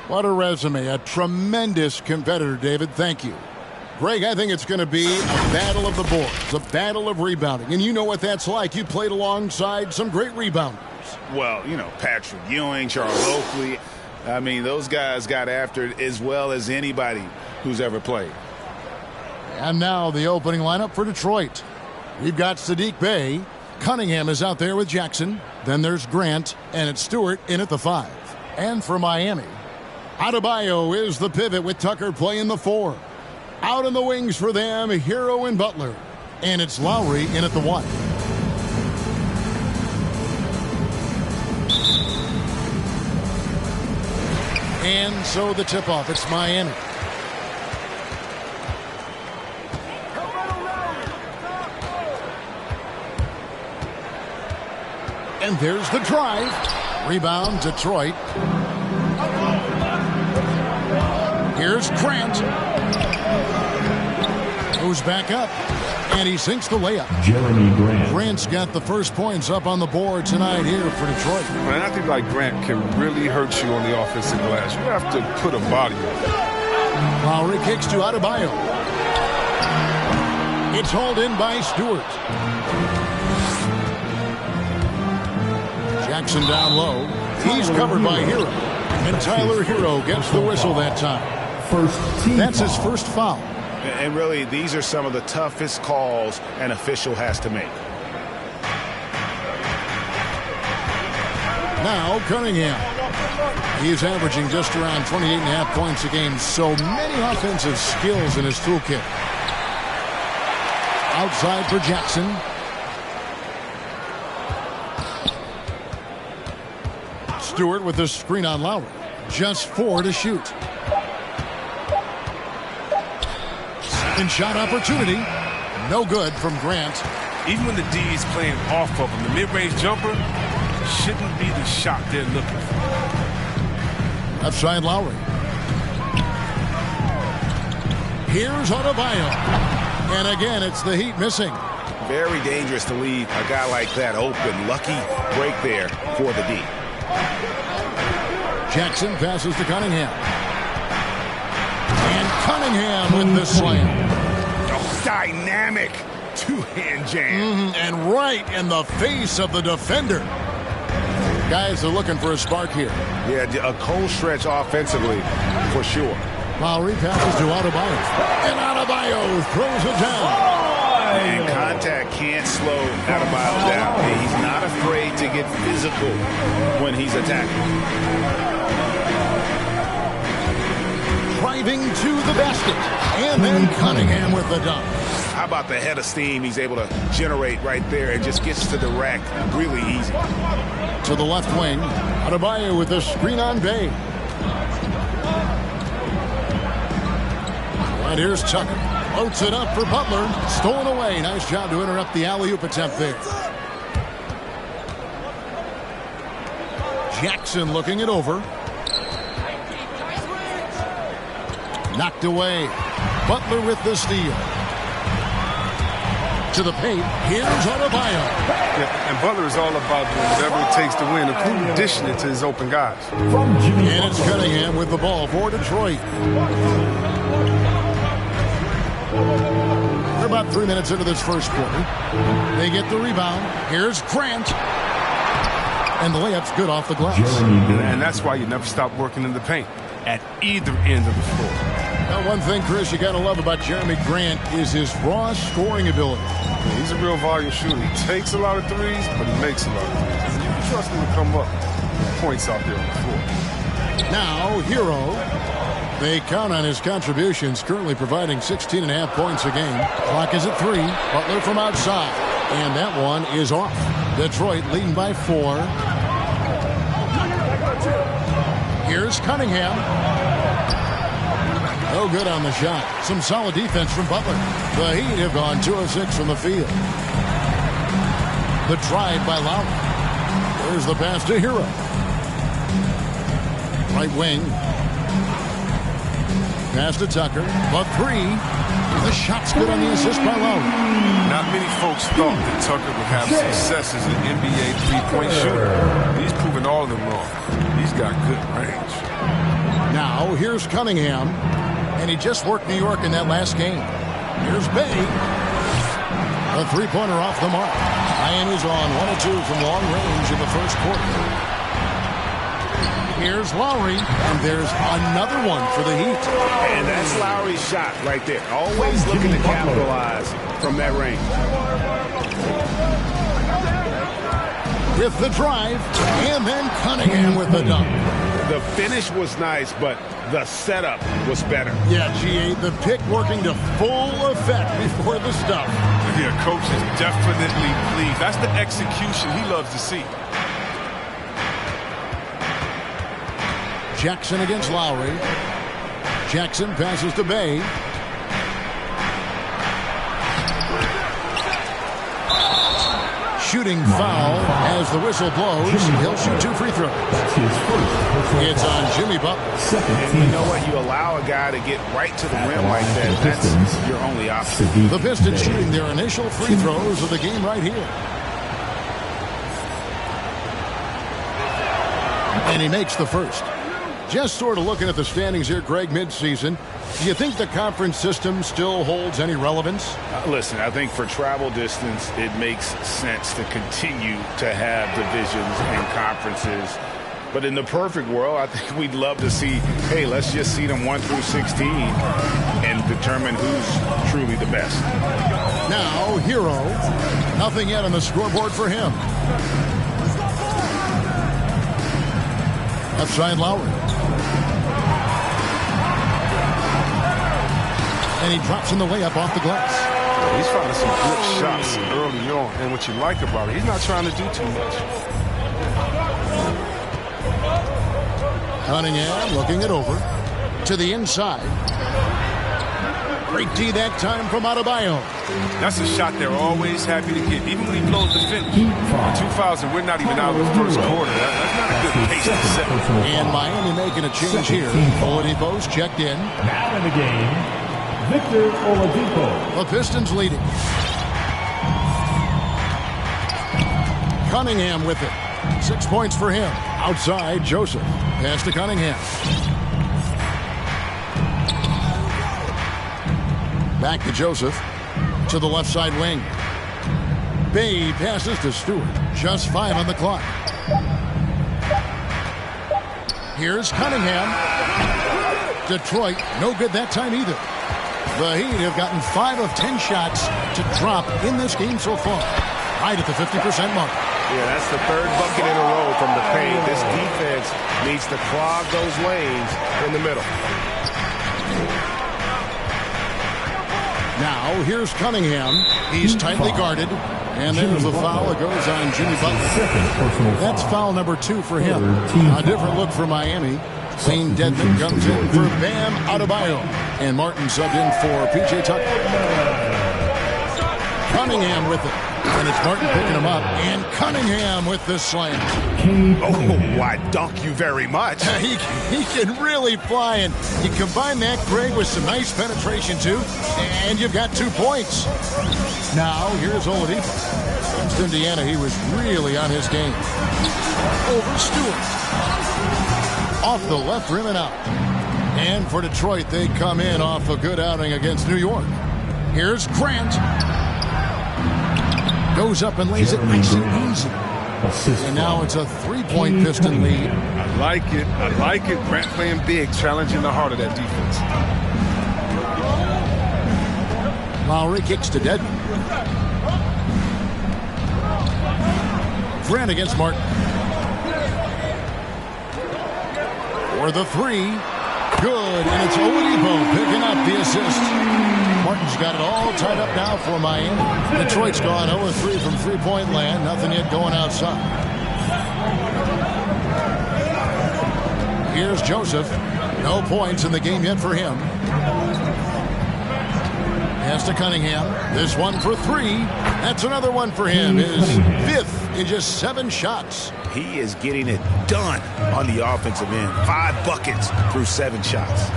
What a resume. A tremendous competitor, David. Thank you. Greg, I think it's going to be a battle of the boards, a battle of rebounding. And you know what that's like. You played alongside some great rebounders. Well, you know, Patrick Ewing, Charles Oakley. I mean, those guys got after it as well as anybody who's ever played. And now the opening lineup for Detroit. We've got Sadiq Bey. Cunningham is out there with Jackson. Then there's Grant, and it's Stewart in at the 5. And for Miami, Adebayo is the pivot with Tucker playing the 4. Out in the wings for them, Hero and Butler. And it's Lowry in at the 1. And so the tip-off, it's Miami. And there's the drive. Rebound, Detroit. Here's Grant. Goes back up. And he sinks the layup. Jeremy Grant. Grant's got the first points up on the board tonight here for Detroit. Man, I think like Grant can really hurt you on the offensive glass. You have to put a body on it. Lowry kicks to Adebayo. It's hauled in by Stewart. Jackson down low. He's covered by Hero. And Tyler Hero gets the whistle that time. That's his first foul. And really, these are some of the toughest calls an official has to make. Now Cunningham. He's averaging just around 28.5 points a game. So many offensive skills in his toolkit. Outside for Jackson. Stewart with the screen on Lowry. Just 4 to shoot. Second shot opportunity. No good from Grant. Even when the D is playing off of him, the mid-range jumper shouldn't be the shot they're looking for. Left side Lowry. Here's Adebayo. And again, it's the Heat missing. Very dangerous to leave a guy like that open. Lucky break there for the D. Jackson passes to Cunningham. And Cunningham with the slam. Oh, dynamic two-hand jam. And right in the face of the defender. Guys are looking for a spark here. Yeah, a cold stretch offensively for sure. Lowry passes to Adebayo. And Adebayo throws it down. And contact can't slow Adebayo down. He's not afraid to get physical when he's attacking. Driving to the basket. And then Cunningham with the dunk. How about the head of steam he's able to generate right there and just gets to the rack really easy. To the left wing. Adebayo with the screen on Bey. And here's Tucker. Floats it up for Butler. Stolen away. Nice job to interrupt the alley-oop attempt there. Jackson looking it over. Knocked away. Butler with the steal. To the paint. Here's Adebayo. Yeah, and Butler is all about doing whatever it takes to win, including dishing it to his open guys. And it's Cunningham with the ball for Detroit. We're about 3 minutes into this first quarter. They get the rebound. Here's Grant. And the layup's good off the glass. And that's why you never stop working in the paint at either end of the floor. Now, one thing, Chris, you got to love about Jeremy Grant is his raw scoring ability. Yeah, he's a real volume shooter. He takes a lot of threes, but he makes a lot of threes. And you can trust him to come up with points out there on the floor. Now, Hero. They count on his contributions, currently providing 16.5 points a game. Clock is at 3. Butler from outside. And that one is off. Detroit leading by 4. Here's Cunningham. No good on the shot. Some solid defense from Butler. The Heat have gone 2 of 6 from the field. The drive by Lowry. There's the pass to Hero. Right wing. Pass to Tucker. The 3. The shot's good on the assist by Lowry. Not many folks thought that Tucker would have success as an NBA three-point shooter. He's proven all of them wrong. He's got good range. Now Now, here's Cunningham. And he just worked New York in that last game. Here's Bay. A three-pointer off the mark. Miami's on 1 of 2 from long range in the first quarter. Here's Lowry, and there's another one for the Heat. And that's Lowry's shot right there. Always looking to capitalize from that range. With the drive, and then Cunningham with the dunk. The finish was nice, but the setup was better. Yeah, G8, the pick working to full effect before the stuff. Yeah, coach is definitely pleased. That's the execution he loves to see. Jackson against Lowry. Jackson passes to Bay. Shooting foul as the whistle blows. He'll shoot 2 free throws. It's on Jimmy Butler. And you know what? You allow a guy to get right to the rim like that. That's your only option. The Pistons shooting their initial free throws of the game right here. And he makes the first. Just sort of looking at the standings here, Greg, midseason. Do you think the conference system still holds any relevance? Listen, I think for travel distance, it makes sense to continue to have divisions and conferences. But in the perfect world, I think we'd love to see, hey, let's just see them 1 through 16 and determine who's truly the best. Now, Hero. Nothing yet on the scoreboard for him. Left side, Lowry. And he drops in the layup off the glass. He's finding some good shots early on. And what you like about it, he's not trying to do too much. Cunningham looking it over to the inside. Great D that time from Adebayo. That's a shot they're always happy to get, even when he blows the finish. 2,000, we're not even out of the first quarter. That's not a good pace to set. And Miami making a change here. Oladipo's checked in. Now in the game, Victor Oladipo. The Pistons leading. Cunningham with it. 6 points for him. Outside, Joseph. Pass to Cunningham. Back to Joseph. To the left side wing. Bay passes to Stewart. Just 5 on the clock. Here's Cunningham. Detroit, no good that time either. The Heat have gotten 5 of 10 shots to drop in this game so far. Right at the 50% mark. Yeah, that's the third bucket in a row from the paint. This defense needs to clog those lanes in the middle. Now, here's Cunningham. He's tightly guarded. And there's the foul that goes on Jimmy Butler. That's foul number 2 for him. A different look for Miami. Zane Dedmon comes in for Bam Adebayo. And Martin subbed in for P.J. Tucker. Cunningham with it. And it's Martin picking him up. And Cunningham with the slam. Oh, I dunk you very much. He can really fly. And you combine that, Greg, with some nice penetration, too. And you've got 2 points. Now, here's Oladipo. Against Indiana, he was really on his game. Over Stewart. Off the left rim and out. And for Detroit, they come in off a good outing against New York. Here's Grant. Goes up and lays it nice and easy. And now it's a 3-point Piston lead. I like it. I like it. Grant playing big, challenging the heart of that defense. Lowry kicks to Dedmon. Grant against Martin. For the 3. Good. And it's Oladipo picking up the assist. Martin's got it all tied up now for Miami. Detroit's gone 0-3 from three-point land. Nothing yet going outside. Here's Joseph. No points in the game yet for him. Pass to Cunningham. This one for 3. That's another one for him. His 5th in just 7 shots. He is getting it done on the offensive end. 5 buckets through 7 shots.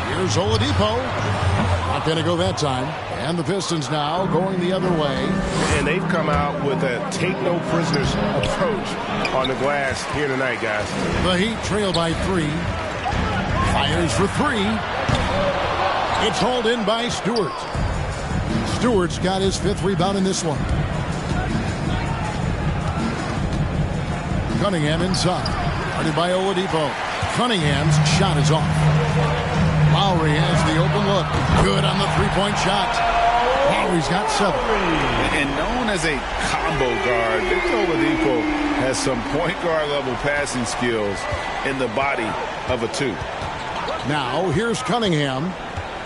Here's Oladipo. Not going to go that time. And the Pistons now going the other way. And they've come out with a take-no-prisoners approach on the glass here tonight, guys. The Heat trail by 3. Fires for 3. It's hauled in by Stewart. Stewart's got his 5th rebound in this one. Cunningham inside. Guarded by Oladipo. Cunningham's shot is off. Lowry has the open look. Good on the three-point shot. Lowry's got 7. And known as a combo guard, Victor Oladipo has some point guard level passing skills in the body of a 2. Now here's Cunningham.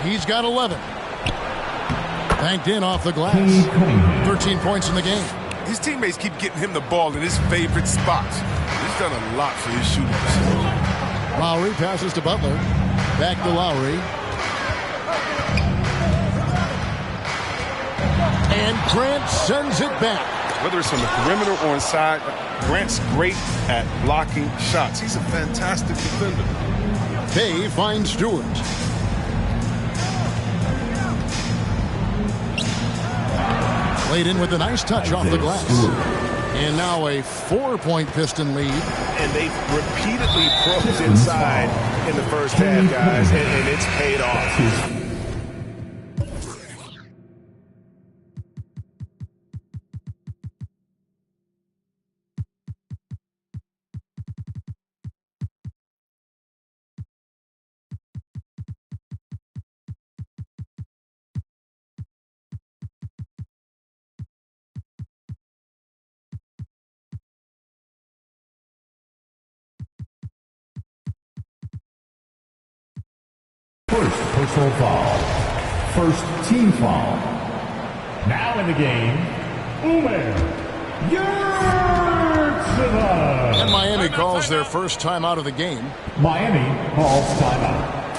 He's got 11. Banked in off the glass. 13 points in the game. His teammates keep getting him the ball in his favorite spots. He's done a lot for his shooters. Lowry passes to Butler. Back to Lowry. And Grant sends it back. Whether it's on the perimeter or inside, Grant's great at blocking shots. He's a fantastic defender. Bay finds Stewart. Played in with a nice touch off the glass. And now a 4-point Piston lead. And they've repeatedly probed inside in the first half, guys, and it's paid off. First personal foul. First team foul. Now in the game, Umer Yurtseven. And Miami calls their first time out of the game. Miami calls timeout.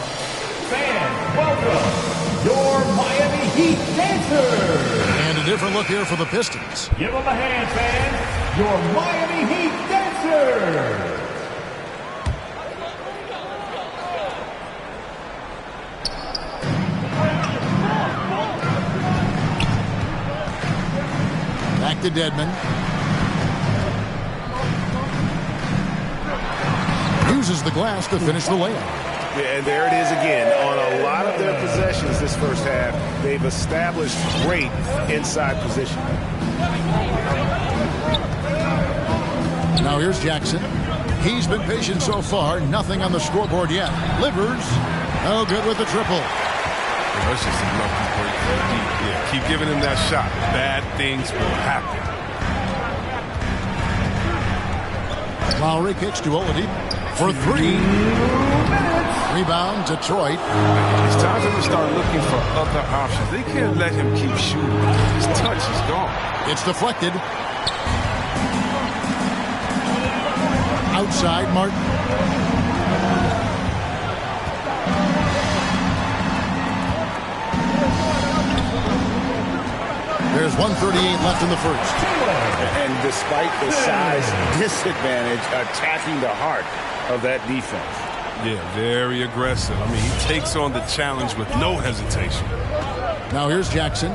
Fans, welcome your Miami Heat dancers. And a different look here for the Pistons. Give them a hand, fans. Your Miami Heat dancers. Back to Dedmon. Uses the glass to finish the layup. Yeah, and there it is again. On a lot of their possessions this first half, they've established great inside position. Now here's Jackson. He's been patient so far. Nothing on the scoreboard yet. Livers, no good with the triple. That's just a lucky break. Yeah, keep giving him that shot. Bad things will happen. Lowry kicks to Oladipo for 3. Rebound, Detroit. It's time for him to start looking for other options. They can't let him keep shooting. His touch is gone. It's deflected. Outside, Martin. There's 1:38 left in the first. And despite the size disadvantage, attacking the heart of that defense. Yeah, very aggressive. I mean, he takes on the challenge with no hesitation. Now here's Jackson.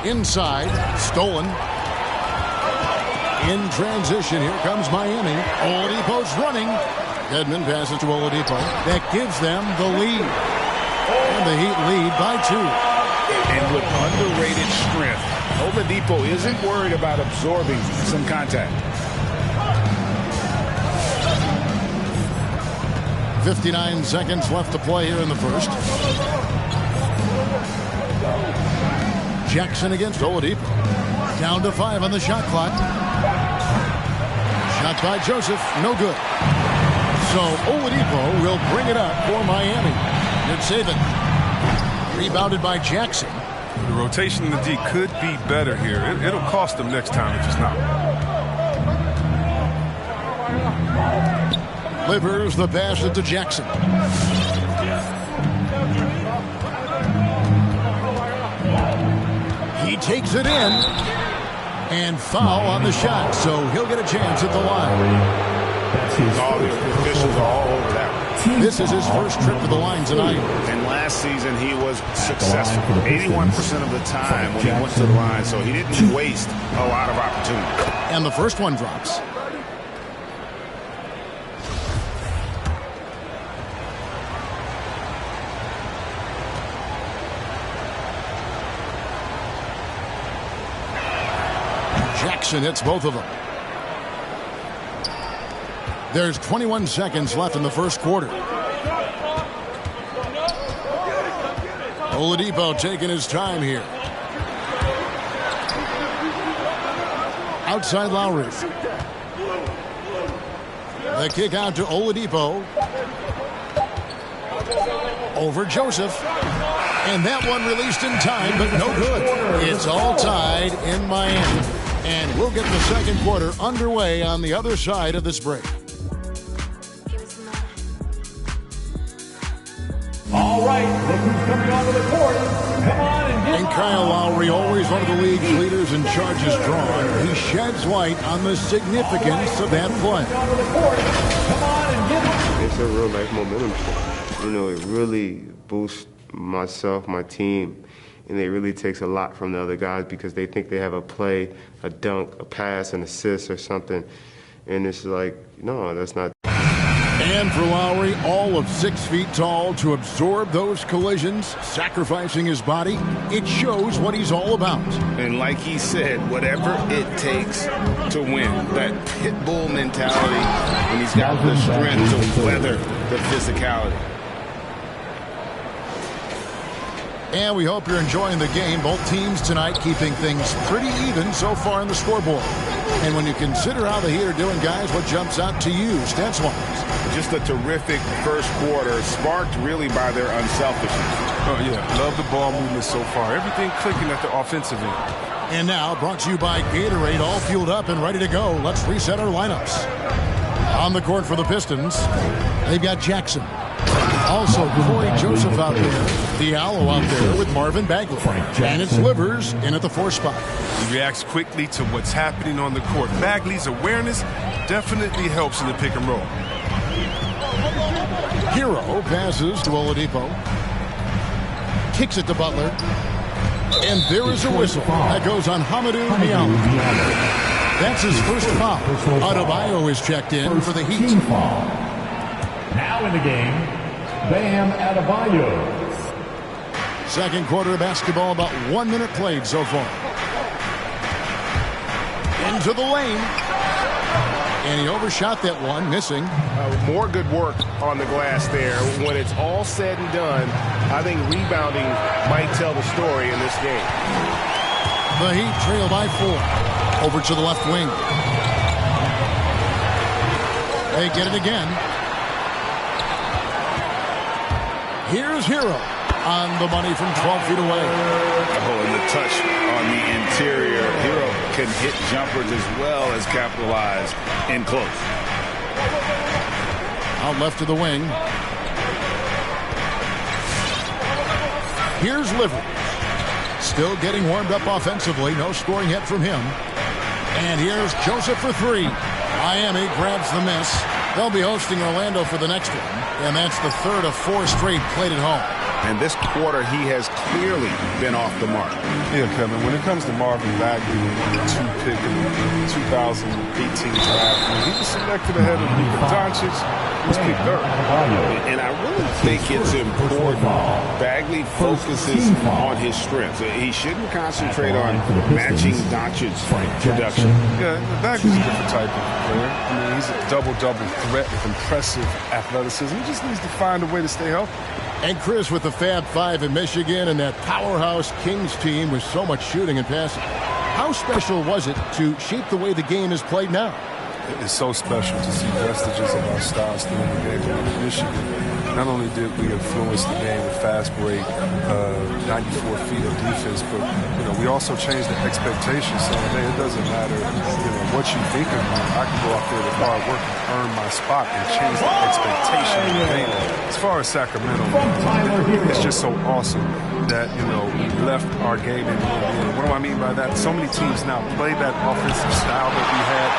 Inside, stolen. In transition, here comes Miami. Oladipo's running. Dedmon passes to Oladipo. That gives them the lead. And the Heat lead by 2. And with underrated strength, Oladipo isn't worried about absorbing some contact. 59 seconds left to play here in the first. Jackson against Oladipo. Down to 5 on the shot clock. Shot by Joseph, no good. So Oladipo will bring it up for Miami. Yurtseven. Rebounded by Jackson. The rotation in the D could be better here. It'll cost them next time if it's not. Livers the pass it to Jackson. He takes it in. And foul on the shot, so he'll get a chance at the line. All the officials are all over that one. This is his first trip to the line tonight. And last season he was successful 81% of the time when he went to the line, so he didn't waste a lot of opportunity. And the first one drops. Jackson hits both of them. There's 21 seconds left in the first quarter. Oladipo taking his time here. Outside Lowry. The kick out to Oladipo. Over Joseph. And that one released in time, but no good. It's all tied in Miami. And we'll get the second quarter underway on the other side of this break. All right, look who's coming onto the court. Come on and get. And Kyle Lowry, always one of the league's leaders in charges drawn. He sheds light on the significance of that play. Onto the court. Come on and get. It's a real life momentum shift. You know, it really boosts myself, my team, and it really takes a lot from the other guys because they think they have a play, a dunk, a pass, an assist or something. And it's like, no, that's not. And for Lowry, all of 6 feet tall to absorb those collisions, sacrificing his body, it shows what he's all about. And like he said, whatever it takes to win, that pit bull mentality, and he's got the strength to weather the physicality. And we hope you're enjoying the game. Both teams tonight keeping things pretty even so far in the scoreboard. And when you consider how the Heat are doing, guys, what jumps out to you, stats-wise? Just a terrific first quarter, sparked really by their unselfishness. Oh, yeah. Love the ball movement so far. Everything clicking at the offensive end. And now, brought to you by Gatorade, all fueled up and ready to go. Let's reset our lineups. On the court for the Pistons, they've got Jackson. Also, Corey Joseph out there. Diallo out there with Marvin Bagley. And it's Livers in at the 4 spot. He reacts quickly to what's happening on the court. Bagley's awareness definitely helps in the pick and roll. Hero passes to Oladipo. Kicks it to Butler. And there is a whistle. That goes on Hamidou Diallo. That's his first foul. Adebayo is checked in for the Heat. Now in the game, Bam Adebayo. Second quarter of basketball, about 1 minute played so far. Into the lane. And he overshot that one, missing. More good work on the glass there. When it's all said and done, I think rebounding might tell the story in this game. The Heat trail by 4. Over to the left wing. They get it again. Here's Hero on the money from 12 feet away. Oh, and the touch on the interior. Hero can hit jumpers as well as capitalize in close. Out left to the wing. Here's Livers. Still getting warmed up offensively. No scoring yet from him. And here's Joseph for 3. Miami grabs the miss. They'll be hosting Orlando for the next one. And that's the third of 4 straight played at home. And this quarter, he has clearly been off the mark. Yeah, Kevin, when it comes to Marvin Bagley, the 2 pick in the 2018 draft, when he was selected ahead of Luka Doncic, he was picked third. And I really think it's important Bagley focuses on his strengths. He shouldn't concentrate on matching Doncic's production. Yeah, Bagley's a different type of player. I mean, he's a double-double threat with impressive athleticism. He just needs to find a way to stay healthy. And Chris with the Fab 5 in Michigan and that powerhouse Kings team with so much shooting and passing. How special was it to shape the way the game is played now? It's so special to see vestiges of our style still in the game in Michigan. Not only did we influence the game with fast break, 94 feet of defense, but we also changed the expectations. Saying, hey, it doesn't matter what you think of me. I can go out there with hard work and earn my spot and change the expectation of the game. As far as Sacramento, it's just so awesome that we left our game in the end. What do I mean by that? So many teams now play that offensive style that we had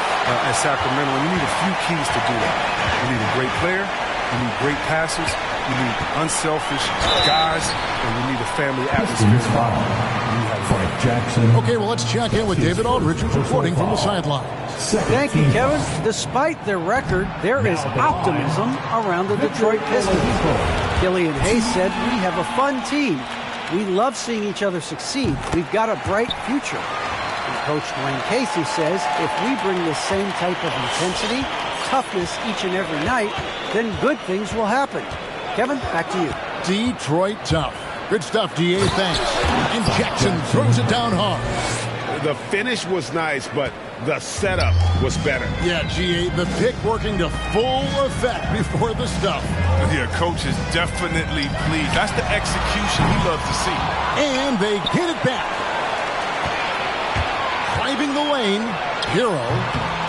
at Sacramento, and you need a few keys to do that. You need a great player, You need great passers, you need unselfish guys, and you need a family atmosphere. Okay, well, let's check in with David Aldridge, who's reporting from the sidelines. Thank you, Kevin. Despite their record, there is optimism around the Detroit Pistons. Killian Hayes said, "We have a fun team. We love seeing each other succeed. We've got a bright future." And Coach Dwayne Casey says, "If we bring the same type of intensity, toughness each and every night, then good things will happen." Kevin, back to you. Detroit tough. Good stuff, DA. Thanks. And Jackson throws it down hard. The finish was nice, but the setup was better. Yeah, GA, the pick working to full effect before the stuff. Yeah, coach is definitely pleased. That's the execution he loves to see. And they hit it back. Driving the lane. Hero.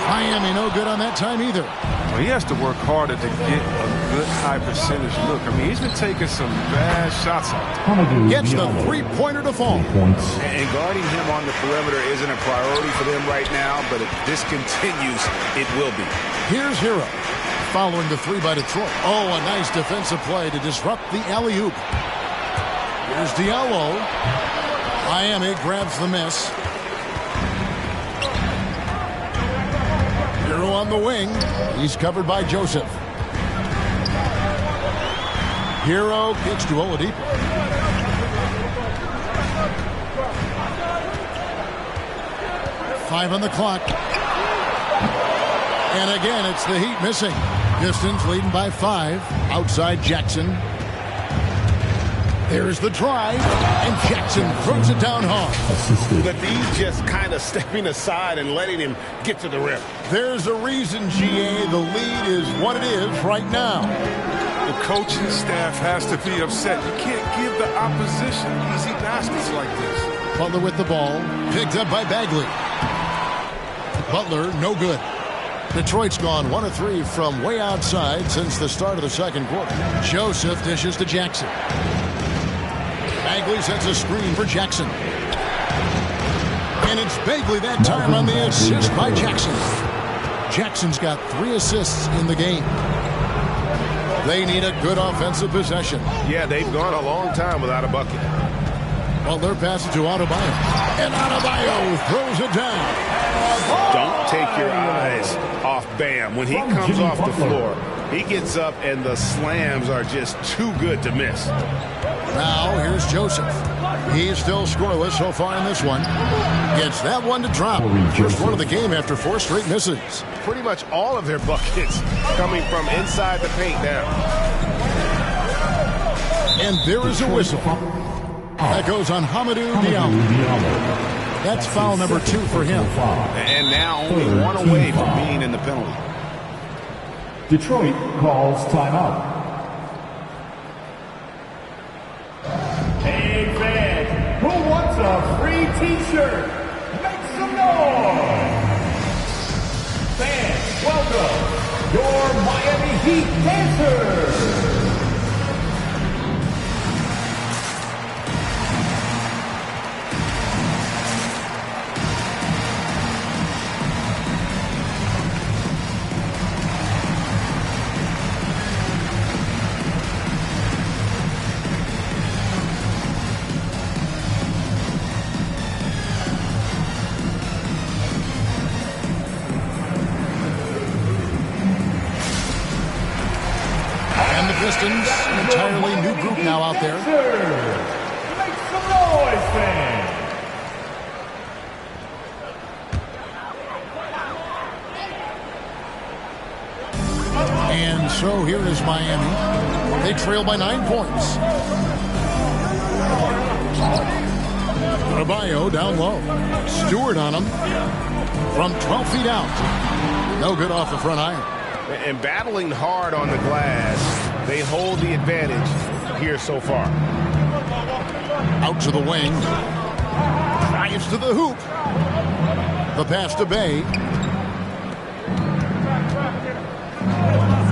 Miami no good on that time either. Well, he has to work harder to get a good high percentage look. I mean, he's been taking some bad shots out there. Gets the three-pointer to fall. And guarding him on the perimeter isn't a priority for them right now, but if this continues, it will be. Here's Hero. Following the three by Detroit. Oh, a nice defensive play to disrupt the alley-oop. Here's Diallo. Miami grabs the miss. Hero on the wing. He's covered by Joseph. Hero kicks to Oladipo. Five on the clock. And again, it's the Heat missing. Pistons leading by 5. Outside Jackson. There's the drive, and Jackson throws it down hard. But he's just kind of stepping aside and letting him get to the rim. There's a reason, GA, the lead is what it is right now. The coaching staff has to be upset. You can't give the opposition easy baskets like this. Butler with the ball, picked up by Bagley. Butler, no good. Detroit's gone 1 of 3 from way outside since the start of the second quarter. Joseph dishes to Jackson. Bagley sets a screen for Jackson. And it's Bagley that time on the assist by Jackson. Jackson's got 3 assists in the game. They need a good offensive possession. Yeah, they've gone a long time without a bucket. Butler passes to Adebayo. And Adebayo throws it down. Don't take your eyes off Bam. When he comes off the floor, he gets up and the slams are just too good to miss. Now here's Joseph. He's still scoreless so far in this one. Gets that one to drop. First one of the game after 4 straight misses. Pretty much all of their buckets coming from inside the paint now. And there is a whistle. That goes on Hamidou Diallo. That's foul number 2 for him. And now only 1 away from being in the penalty. Detroit calls timeout. Hey fans, who wants a free t-shirt? Make some noise! Fans, welcome your Miami Heat dancers! Pistons, entirely new group now out there. Make some noise, fans! And so here is Miami. They trail by 9 points. Adebayo down low. Stewart on him from 12 feet out. No good off the front iron. And battling hard on the glass, they hold the advantage here so far. Out to the wing. Drives to the hoop. The pass to Bay.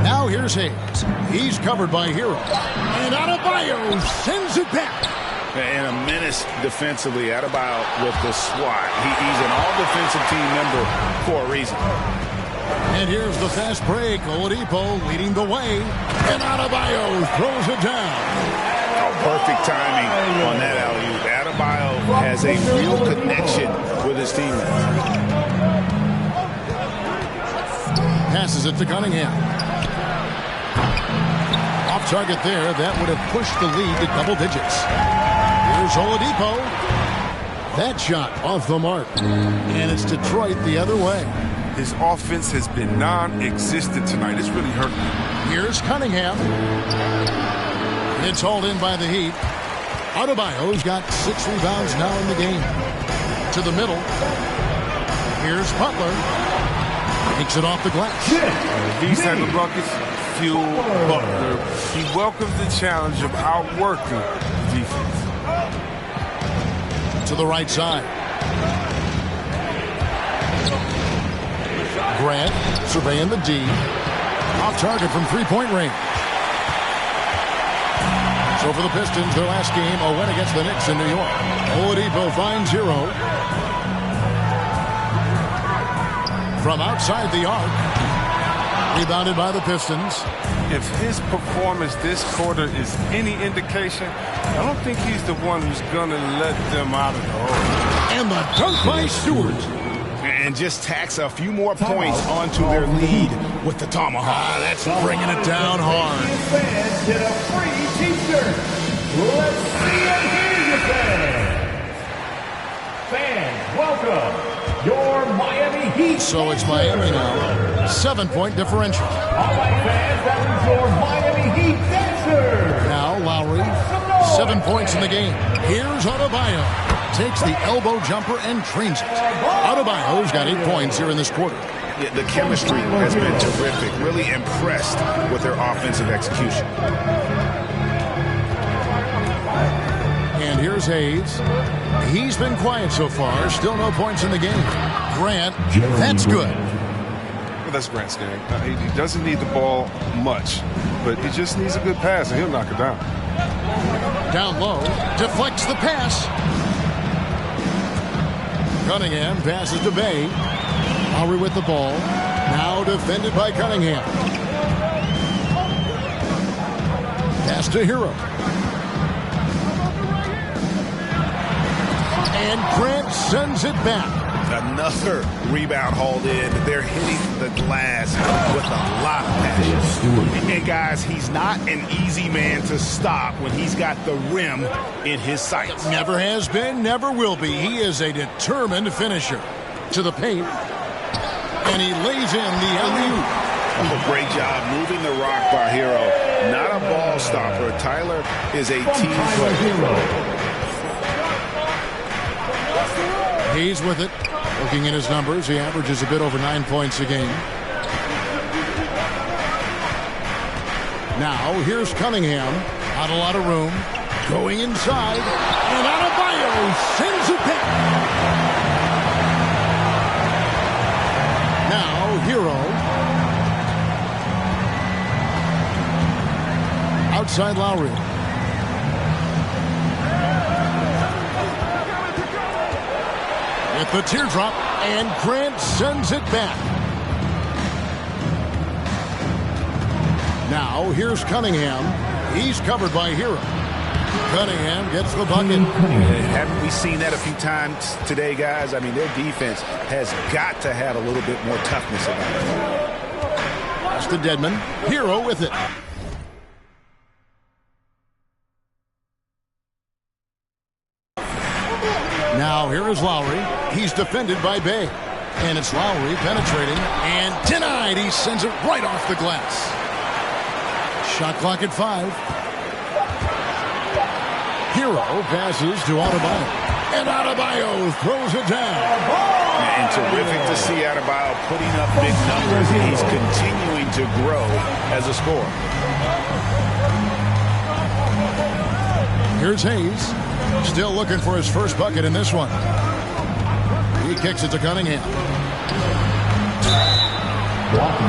Now here's Hayes. He's covered by Hero. And Adebayo sends it back. And a menace defensively. Adebayo with the swat. He's an all-defensive team member for a reason. And here's the fast break. Oladipo leading the way. And Adebayo throws it down. Oh, perfect timing on that alley-oop. Adebayo has a real connection with his teammates. Passes it to Cunningham. Off target there. That would have pushed the lead to double digits. Here's Oladipo. That shot off the mark. And it's Detroit the other way. His offense has been non-existent tonight. It's really hurt me. Here's Cunningham. It's hauled in by the Heat. Adebayo's got 6 rebounds now in the game. To the middle. Here's Butler. Takes it off the glass. These type of buckets fuel Butler. He welcomes the challenge of outworking the defense. To the right side. Grant surveying the D. Off target from three-point range. So for the Pistons, their last game, a win against the Knicks in New York. Oladipo finds Hero. From outside the arc. Rebounded by the Pistons. If his performance this quarter is any indication, I don't think he's the one who's going to let them out of the hole. And the dunk by Stewart. And just tacks a few more points onto their lead with the tomahawk. That's bringing it down hard. Fans get a free t-shirt. Let's see and hear you, fans. Fans, welcome your Miami Heat. So it's Miami now. 7-point differential. All right, fans, that was your Miami Heat dancer. Now Lowry, 7 points in the game. Here's Adebayo. Takes the elbow jumper and trains it. Adebayo's got 8 points here in this quarter. Yeah, the chemistry has been terrific. Really impressed with their offensive execution. And here's Hayes. He's been quiet so far. Still no points in the game. Grant, that's good. Well, that's Grant's game. He doesn't need the ball much, but he just needs a good pass, and he'll knock it down. Down low, deflects the pass. Cunningham passes to Bay. Lowry with the ball. Now defended by Cunningham. Pass to Hero. And Grant sends it back. Another rebound hauled in. They're hitting the glass with a lot of passion. And guys, he's not an easy man to stop when he's got the rim in his sights. Never has been, never will be. He is a determined finisher. To the paint. And he lays in the alley-oop. Oh, great job moving the rock by Hero. Not a ball stopper. Tyler is a team player. He's with it. Looking at his numbers, he averages a bit over 9 points a game. Now, here's Cunningham. Not a lot of room. Going inside. And Adebayo sends it back. Now, Hero. Outside Lowry. With the teardrop, and Grant sends it back. Now, here's Cunningham. He's covered by Hero. Cunningham gets the bucket. Haven't we seen that a few times today, guys? I mean, their defense has got to have a little bit more toughness about it. That's the Deadman. Hero with it. Now, here is Lowry. He's defended by Bay. And it's Lowry penetrating. And denied. He sends it right off the glass. Shot clock at 5. Hero passes to Adebayo. And Adebayo throws it down. And terrific to see Adebayo putting up big numbers. He's continuing to grow as a scorer. Here's Hayes. Still looking for his first bucket in this one. He kicks it to Cunningham.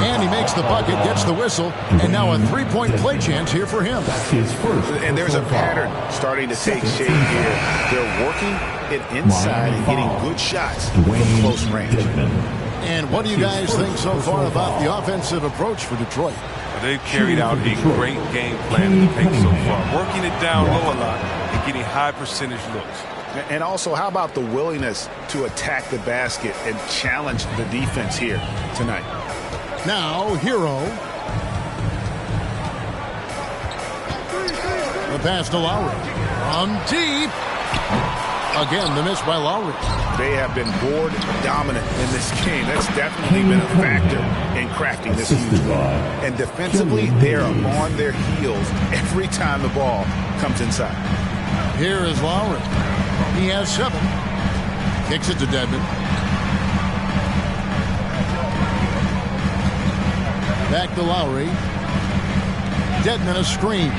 And he makes the bucket, gets the whistle, and now a three-point play chance here for him. And there's a pattern starting to take shape here. They're working it inside and getting good shots from close range. And what do you guys think so far about the offensive approach for Detroit? They've carried out a great game plan in the paint so far, working it down low a lot and getting high percentage looks. And also, how about the willingness to attack the basket and challenge the defense here tonight? Now, Hero. The pass to Lowry. From deep. Again, the miss by Lowry. They have been board dominant in this game. That's definitely been a factor in crafting this huge lead. And defensively, they are on their heels every time the ball comes inside. Here is Lowry. He has 7. Kicks it to Dedmon. Back to Lowry. Dedmon a screen.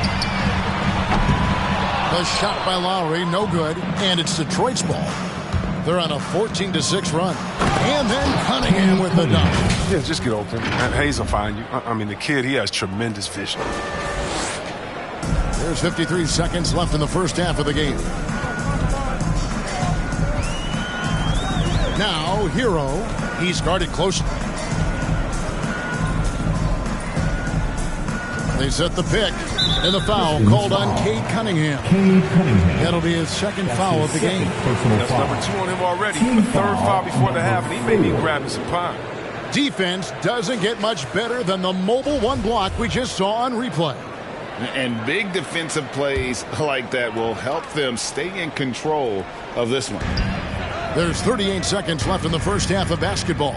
The shot by Lowry, no good. And it's Detroit's ball. They're on a 14-6 run. And then Cunningham with the dunk. Yeah, just get open. And Hayes will find you. I mean, the kid, he has tremendous vision. There's 53 seconds left in the first half of the game. Now, Hero. He's guarded closely. They set the pick. And the foul called on Cade Cunningham. That'll be his second foul of the game. That's number 2 on him already. The third foul before the half, and he may be grabbing some pine. Defense doesn't get much better than the mobile one block we just saw on replay. And big defensive plays like that will help them stay in control of this one. There's 38 seconds left in the first half of basketball.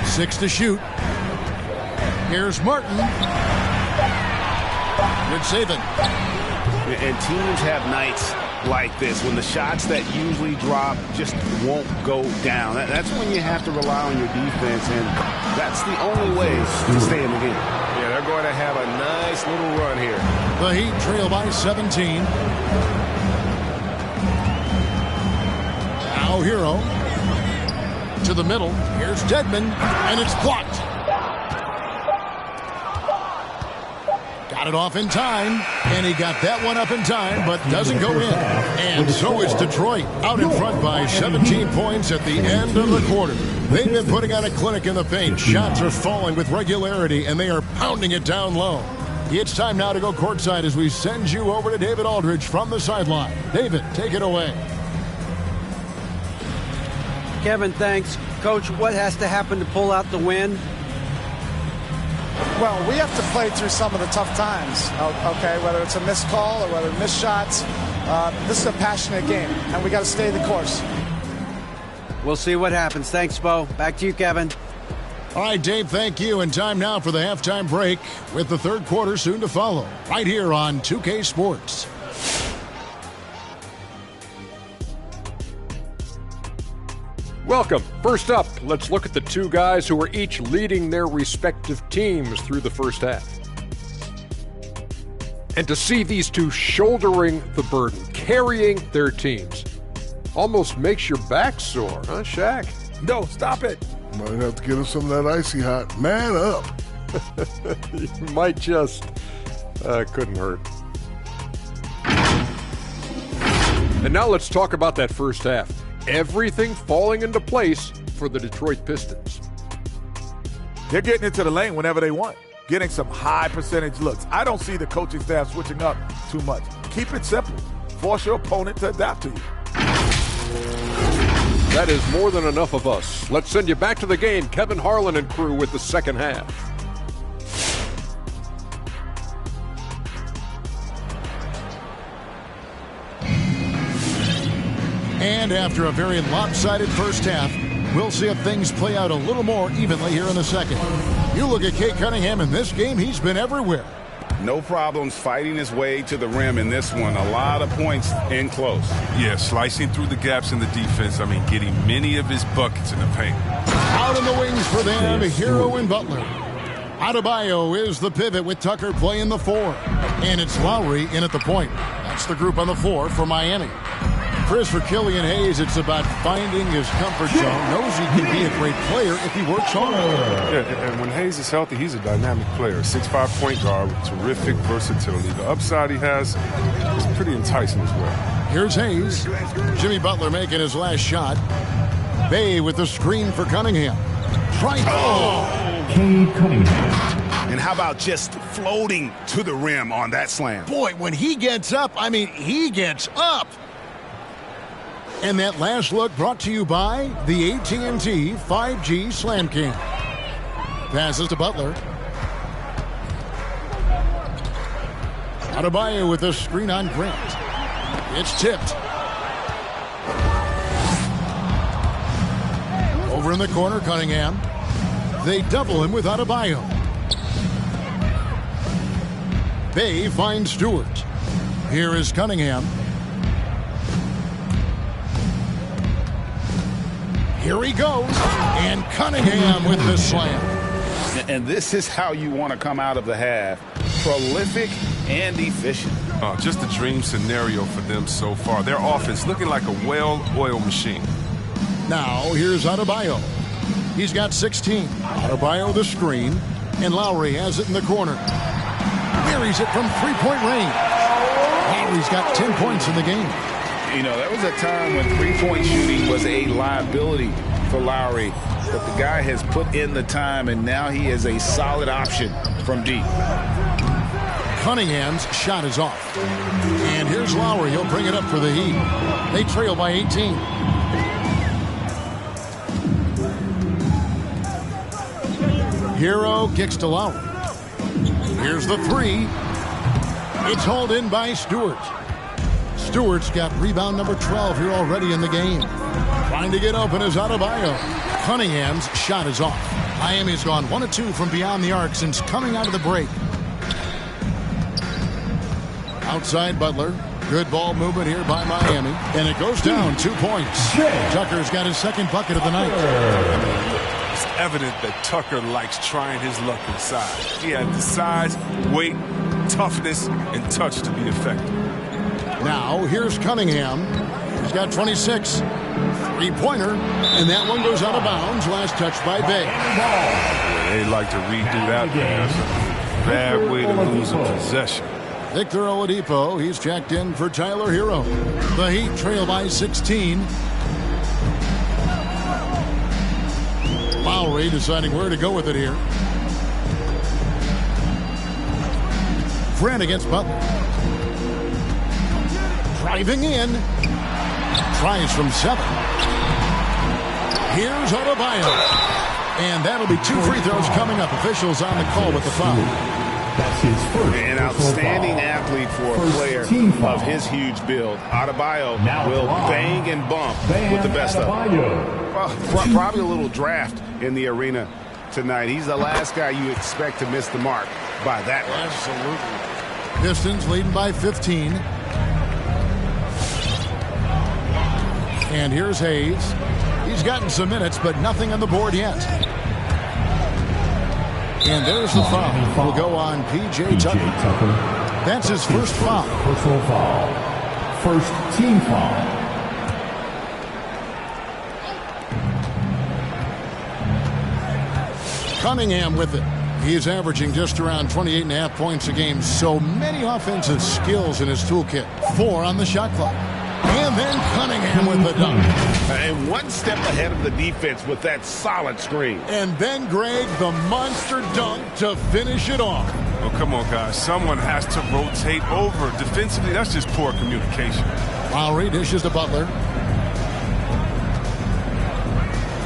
6 to shoot. Here's Martin. Good saving. And teams have nights like this when the shots that usually drop just won't go down. That's when you have to rely on your defense, and that's the only way to stay in the game. Yeah, they're going to have a nice little run here. The Heat trail by 17. Now Hero. To the middle. Here's Dedmon, and it's blocked. Got it off in time, and he got that one up in time, but doesn't go in. And so is Detroit, out in front by 17 points at the end of the quarter. They've been putting on a clinic in the paint. Shots are falling with regularity, and they are pounding it down low. It's time now to go courtside as we send you over to David Aldridge from the sideline. David, take it away. Kevin, thanks. Coach, what has to happen to pull out the win? Well, we have to play through some of the tough times, okay, whether it's a missed call or whether missed shots. This is a passionate game, and we got to stay the course. We'll see what happens. Thanks, Bo. Back to you, Kevin. All right, Dave, thank you. And time now for the halftime break with the third quarter soon to follow right here on 2K Sports. Welcome. First up, let's look at the two guys who are each leading their respective teams through the first half. And to see these two shouldering the burden, carrying their teams, almost makes your back sore, huh, Shaq? No, stop it. Might have to get us some of that icy hot. Man up. You might just. Couldn't hurt. And now let's talk about that first half. Everything falling into place for the Detroit Pistons. They're getting into the lane whenever they want, getting some high percentage looks. I don't see the coaching staff switching up too much. Keep it simple. Force your opponent to adapt to you. That is more than enough of us. Let's send you back to the game. Kevin Harlan and crew with the second half. And after a very lopsided first half, we'll see if things play out a little more evenly here in the second. You look at Cade Cunningham in this game, he's been everywhere. No problems fighting his way to the rim in this one. A lot of points in close. Yeah, slicing through the gaps in the defense. I mean, getting many of his buckets in the paint. Out in the wings for them, Hero and Butler. Adebayo is the pivot with Tucker playing the 4. And it's Lowry in at the point. That's the group on the floor for Miami. Chris, for Killian Hayes, it's about finding his comfort zone. Knows he can be a great player if he works hard. Yeah, and when Hayes is healthy, he's a dynamic player. 6'5" point guard with terrific versatility. The upside he has is pretty enticing as well. Here's Hayes. Jimmy Butler making his last shot. Bay with the screen for Cunningham. Cade Cunningham. And how about just floating to the rim on that slam? Boy, when he gets up, I mean, he gets up. And that last look brought to you by the AT&T 5G Slam Cam. Passes to Butler. Adebayo with the screen on Grant. It's tipped. Over in the corner, Cunningham. They double him with Adebayo. Bay finds Stewart. Here is Cunningham. Here he goes. And Cunningham with the slam. And this is how you want to come out of the half. Prolific and efficient. Just a dream scenario for them so far. Their offense looking like a well-oiled machine. Now, here's Adebayo. He's got 16. Adebayo the screen. And Lowry has it in the corner. Buries it from three-point range. Lowry's got 10 points in the game. You know, there was a time when three-point shooting was a liability for Lowry. But the guy has put in the time, and now he is a solid option from deep. Cunningham's shot is off. And here's Lowry. He'll bring it up for the Heat. They trail by 18. Hero kicks to Lowry. Here's the three. It's hauled in by Stewart. Stewart's got rebound number 12 here already in the game. Trying to get open is Adebayo. Cunningham's shot is off. Miami's gone 1 of 2 from beyond the arc since coming out of the break. Outside Butler. Good ball movement here by Miami. And it goes down 2 points. Tucker's got his second bucket of the night. It's evident that Tucker likes trying his luck inside. He had the size, weight, toughness, and touch to be effective. Now, here's Cunningham. He's got 26. Three-pointer, and that one goes out of bounds. Last touch by Bay. Yeah, they like to redo that. That's a bad way to lose a possession. Victor Oladipo, he's checked in for Tyler Hero. The Heat trail by 16. Lowry deciding where to go with it here. Grant against Butler. Driving in. Tries from 7. Here's Adebayo. And that'll be 2 free throws coming up. Officials on the call with the foul. That's his first. An outstanding athlete for a player of his huge build. Adebayo will bang and bump with the best of them. Well, probably a little draft in the arena tonight. He's the last guy you expect to miss the mark by that much. Absolutely. Pistons leading by 15. And here's Hayes. He's gotten some minutes, but nothing on the board yet. And there's the foul. Will go on P.J. Tucker. That's his first foul. Personal foul. First team foul. Cunningham with it. He's averaging just around 28.5 points a game. So many offensive skills in his toolkit. 4 on the shot clock. And then Cunningham with the dunk. And one step ahead of the defense with that solid screen. And then, Greg, the monster dunk to finish it off. Oh, come on, guys. Someone has to rotate over. Defensively, that's just poor communication. Lowry dishes to Butler.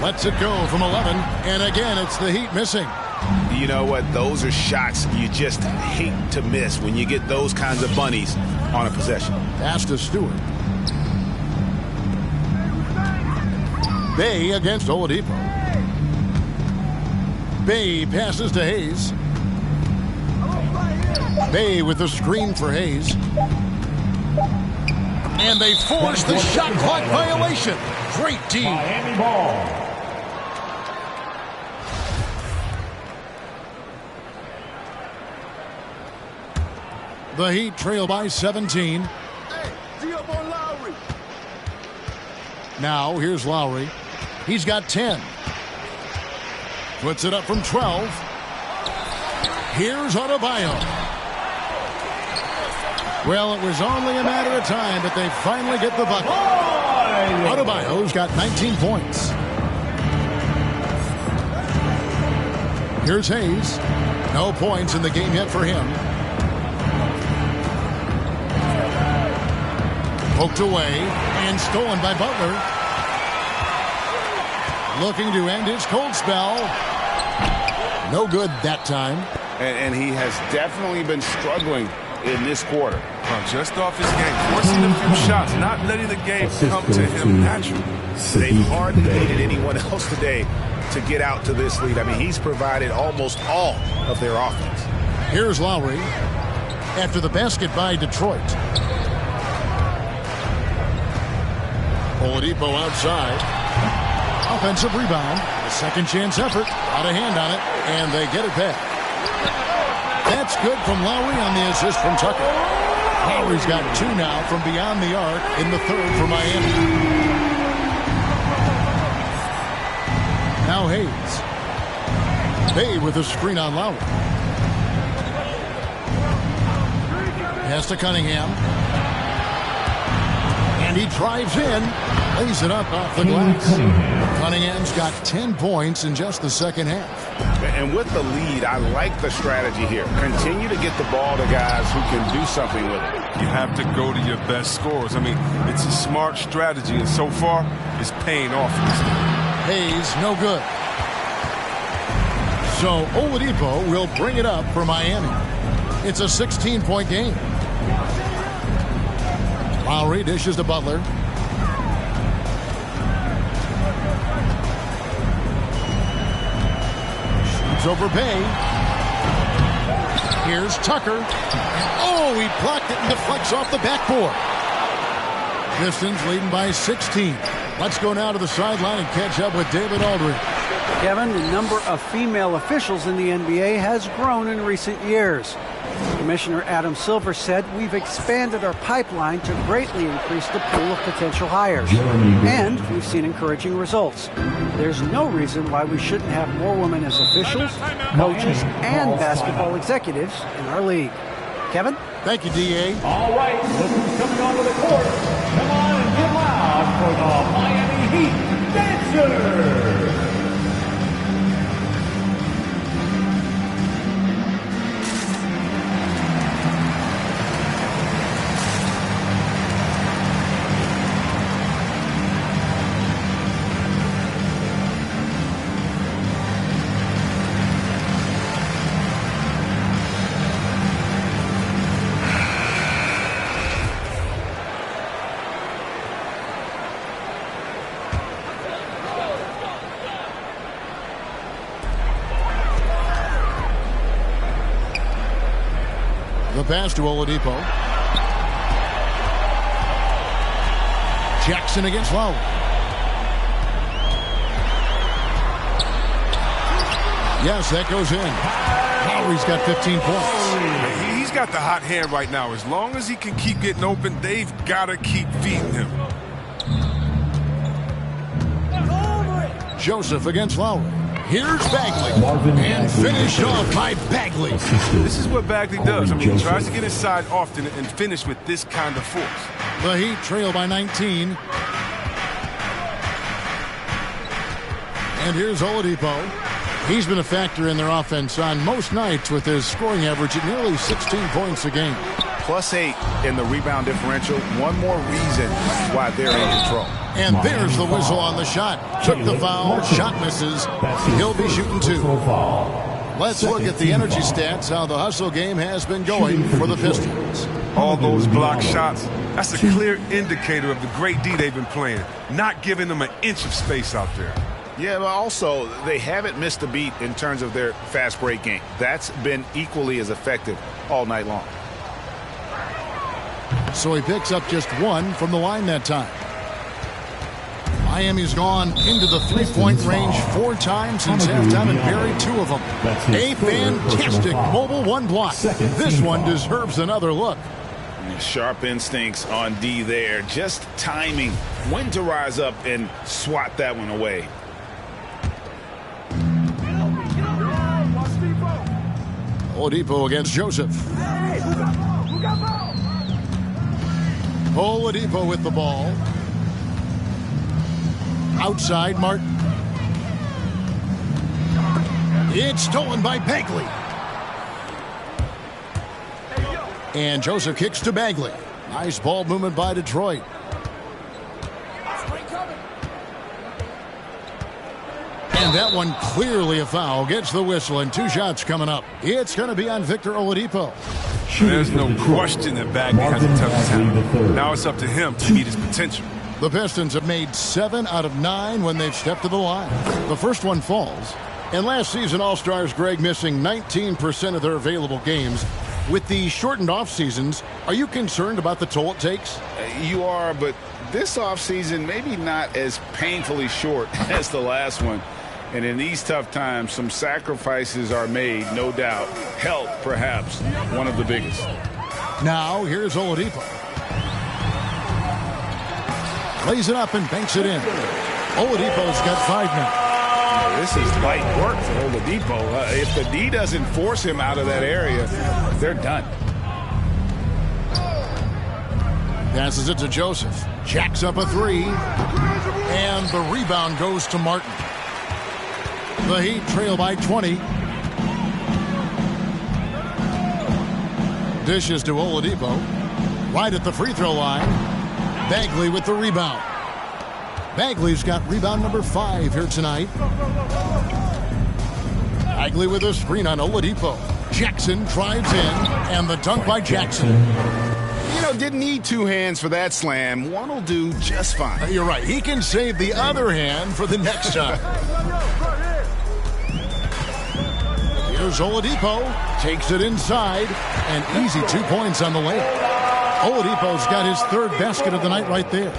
Lets it go from 11. And again, it's the Heat missing. You know what? Those are shots you just hate to miss when you get those kinds of bunnies on a possession. Pass to Stewart. Bay against Oladipo. Bay passes to Hayes. Bay with the screen for Hayes. And they force the shot clock violation. Great D. Miami ball. The Heat trail by 17. Hey, D up on Lowry. Now here's Lowry. He's got 10. Puts it up from 12. Here's Adebayo. Well, it was only a matter of time, but they finally get the bucket. Adebayo's got 19 points. Here's Hayes. No points in the game yet for him. Poked away and stolen by Butler. Looking to end his cold spell. No good that time. And he has definitely been struggling in this quarter. Just off his game, forcing a few shots, not letting the game come to him naturally. They've hardly needed anyone else today to get out to this lead. I mean, he's provided almost all of their offense. Here's Lowry after the basket by Detroit. Oladipo outside. Offensive rebound. A second chance effort. Out of hand on it. And they get it back. That's good from Lowry on the assist from Tucker. Lowry's got 2 now from beyond the arc in the third for Miami. Now Hayes. Bay with a screen on Lowry. Pass to Cunningham. And he drives in. Lays it up off the glass. Cunningham's got 10 points in just the second half. And with the lead, I like the strategy here. Continue to get the ball to guys who can do something with it. You have to go to your best scorers. I mean, it's a smart strategy, and so far, it's paying off. Hayes, no good. So Oladipo will bring it up for Miami. It's a 16-point game. Lowry dishes to Butler. Shoots over Bay. Here's Tucker. Oh, he blocked it and deflects off the backboard. Pistons leading by 16. Let's go now to the sideline and catch up with David Aldridge. Kevin, the number of female officials in the NBA has grown in recent years. Commissioner Adam Silver said we've expanded our pipeline to greatly increase the pool of potential hires. And we've seen encouraging results. There's no reason why we shouldn't have more women as officials, coaches, and basketball executives in our league. Kevin? Thank you, D.A. All right, look who's coming onto the court. Come on and get loud for the Miami Heat Dancers. The pass to Oladipo. Jackson against Lowry. Yes, that goes in. Lowry's got 15 points. He's got the hot hand right now. As long as he can keep getting open, they've got to keep feeding him. Joseph against Lowry. Here's Bagley. And finished off by Bagley. This is what Bagley does. I mean, he tries to get inside often and finish with this kind of force. The Heat trail by 19. And here's Oladipo. He's been a factor in their offense on most nights with his scoring average at nearly 16 points a game. +8 in the rebound differential. One more reason why they're in control. And there's the whistle on the shot. Took the foul. Shot misses. He'll be shooting 2. Let's look at the energy stats, how the hustle game has been going for the Pistons. All those block shots, that's a clear indicator of the great D they've been playing, not giving them an inch of space out there. Yeah, but also, they haven't missed a beat in terms of their fast break game. That's been equally as effective all night long. So he picks up just 1 from the line that time. Miami's gone into the three-point range 4 times since halftime and buried 2 of them. A fantastic mobile 1 block. This one deserves another look. Sharp instincts on D there. Just timing when to rise up and swat that one away. Oladipo against Joseph. Oladipo with the ball. Outside Martin. It's stolen by Bagley. And Joseph kicks to Bagley. Nice ball movement by Detroit. And that one clearly a foul. Gets the whistle and 2 shots coming up. It's going to be on Victor Oladipo. There's no question that Bagley has a tough time. Now it's up to him to meet his potential. The Pistons have made 7 out of 9 when they've stepped to the line. The first one falls. And last season, All-Stars Greg missing 19% of their available games. With the shortened off seasons, are you concerned about the toll it takes? You are, but this offseason maybe not as painfully short as the last one. And in these tough times, some sacrifices are made, no doubt. Health, perhaps, one of the biggest. Now, here's Oladipo. Lays it up and banks it in. Oladipo's got 5 now. This is light work for Oladipo. If the D doesn't force him out of that area, they're done. Passes it to Joseph. Jacks up a 3. And the rebound goes to Martin. The Heat trail by 20. Dishes to Oladipo. Right at the free throw line. Bagley with the rebound. Bagley's got rebound number 5 here tonight. Bagley with a screen on Oladipo. Jackson drives in, and the dunk by Jackson. You know, didn't need 2 hands for that slam. One will do just fine. You're right. He can save the other hand for the next time. Here's Oladipo. Takes it inside. And easy 2 points on the layup. Oladipo's got his 3rd basket of the night right there.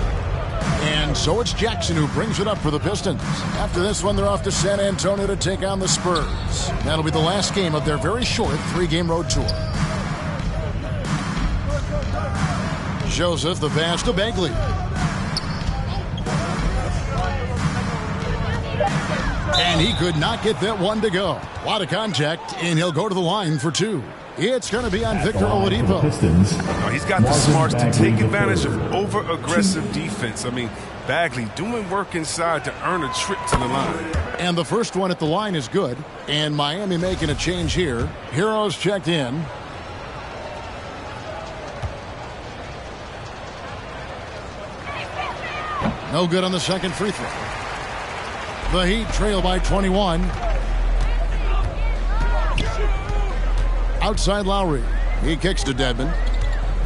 And so it's Jackson who brings it up for the Pistons. After this one, they're off to San Antonio to take on the Spurs. That'll be the last game of their very short 3-game road tour. Joseph, the pass to Bagley. And he could not get that one to go. A lot of contact, and he'll go to the line for 2. It's going to be on Victor Oladipo. He's got the smarts to take advantage of over-aggressive defense. I mean, Bagley doing work inside to earn a trip to the line. And the first one at the line is good. And Miami making a change here. Heroes checked in. No good on the second free throw. The Heat trail by 21. Outside Lowry. He kicks to Dedmon.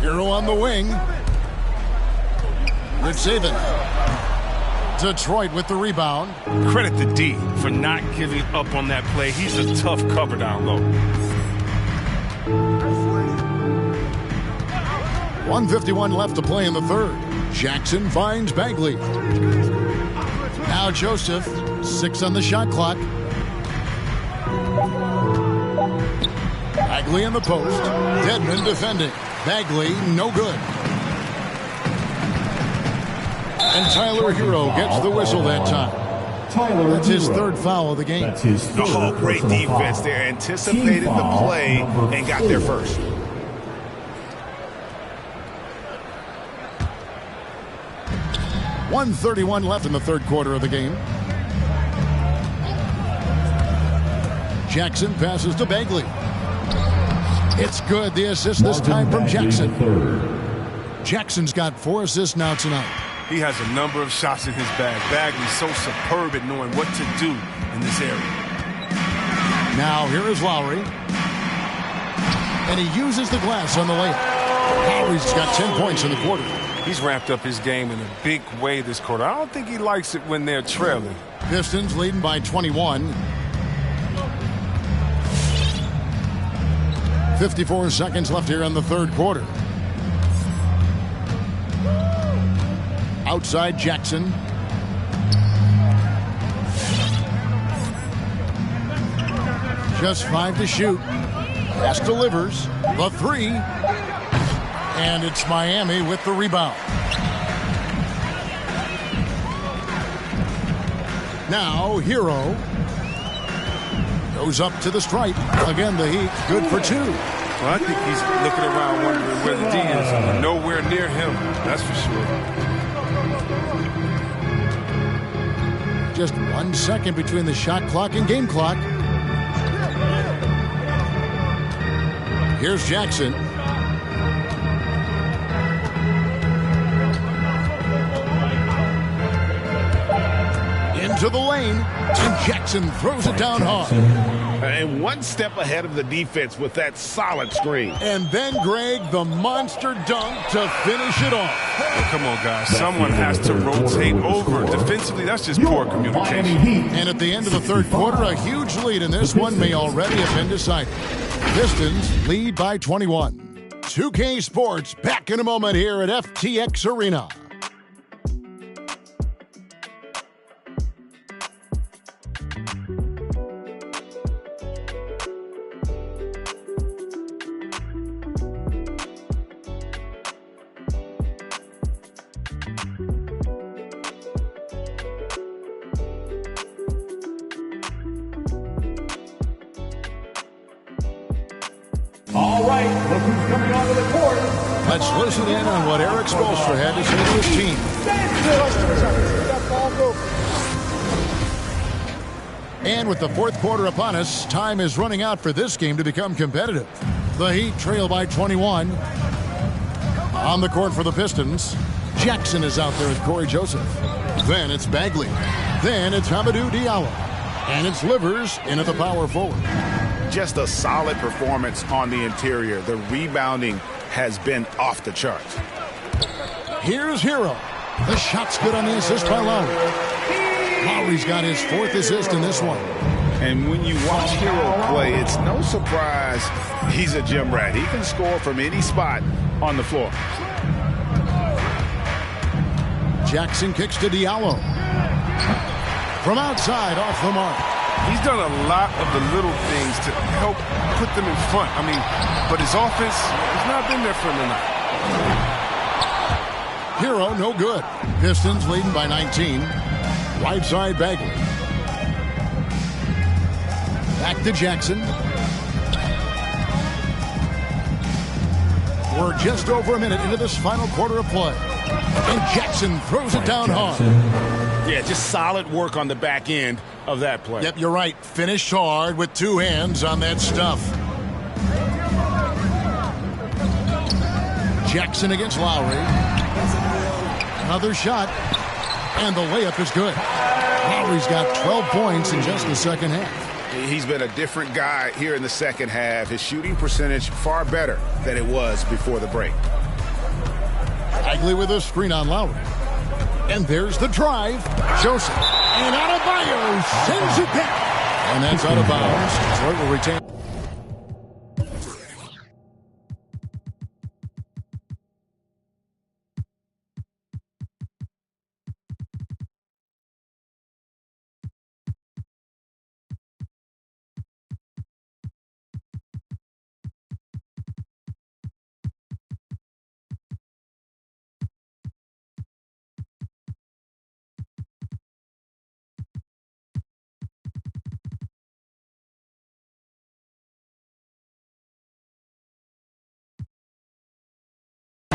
Hero on the wing. Ritsavin. Detroit with the rebound. Credit to D for not giving up on that play. He's a tough cover down low. 1:51 left to play in the third. Jackson finds Bagley. Now Joseph. 6 on the shot clock. Bagley in the post. Dedmon defending. Bagley, no good. And Tyler Hero gets the whistle that time. That's his 3rd foul of the game. Oh, great defense there. Anticipated the play and got there first. .131 left in the 3rd quarter of the game. Jackson passes to Bagley. It's good. The assist this time from Jackson. Jackson's got 4 assists now tonight. He has a number of shots in his bag. Bagley's so superb at knowing what to do in this area. Now here is Lowry. And he uses the glass on the layup. Lowry's got 10 points in the quarter. He's ramped up his game in a big way this quarter. I don't think he likes it when they're trailing. Pistons leading by 21. 54 seconds left here in the 3rd quarter. Outside Jackson. Just 5 to shoot. Pass delivers. The 3. And it's Miami with the rebound. Now, Hero goes up to the stripe. Again, the Heat, good for two. Well, I think he's looking around wondering where the D is. Nowhere near him, that's for sure. Just 1 second between the shot clock and game clock. Here's Jackson. Into the lane, and Jackson throws it down hard. And one step ahead of the defense with that solid screen. And then, Greg, the monster dunk to finish it off. Oh, come on, guys. Someone has to rotate over. Defensively, that's just poor communication. And at the end of the third quarter, a huge lead in this one may already have been decided. Pistons lead by 21. 2K Sports back in a moment here at FTX Arena. All right, look who's coming onto the court. Let's listen in on what Eric Spoelstra had to say to his team. And with the fourth quarter upon us, time is running out for this game to become competitive. The Heat trail by 21. On the court for the Pistons, Jackson is out there with Corey Joseph. Then it's Bagley. Then it's Hamidou Diallo. And it's Livers in at the power forward. Just a solid performance on the interior. The rebounding has been off the charts. Here's Hero. The shot's good on the assist by Lowry. Lowry's got his fourth assist in this one. And when you watch Hero play, it's no surprise he's a gym rat. He can score from any spot on the floor. Jackson kicks to Diallo. From outside, off the mark. He's done a lot of the little things to help put them in front. I mean, but his offense has not been there for him tonight. Hero, no good. Pistons leading by 19. Right side, Bagley. Back to Jackson. We're just over a minute into this final quarter of play. And Jackson throws it down hard. Yeah, just solid work on the back end of that play. Yep, you're right. Finished hard with two hands on that stuff. Jackson against Lowry. Another shot. And the layup is good. Lowry's got 12 points in just the second half. He's been a different guy here in the second half. His shooting percentage far better than it was before the break. Bagley with a screen on Lowry. And there's the drive. Joseph. And Adebayo sends it back. And that's out of bounds. Detroit will retain.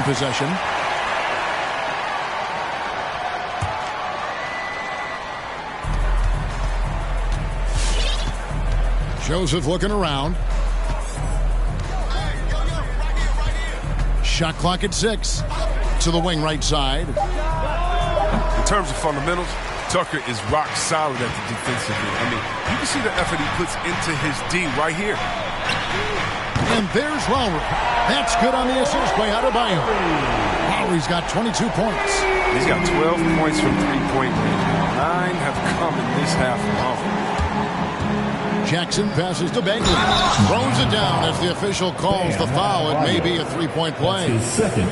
Possession. Joseph looking around. Shot clock at 6. To the wing right side. In terms of fundamentals, Tucker is rock solid at the defensive end. I mean, you can see the effort he puts into his D right here. And there's Lowry. That's good on the assist by Adebayo. Lowry's got 22 points. He's got 12 points from three-point range. 9 have come in this half alone. Jackson passes to Bagley. Throws it down as the official calls the foul. It may be a three-point play. His second.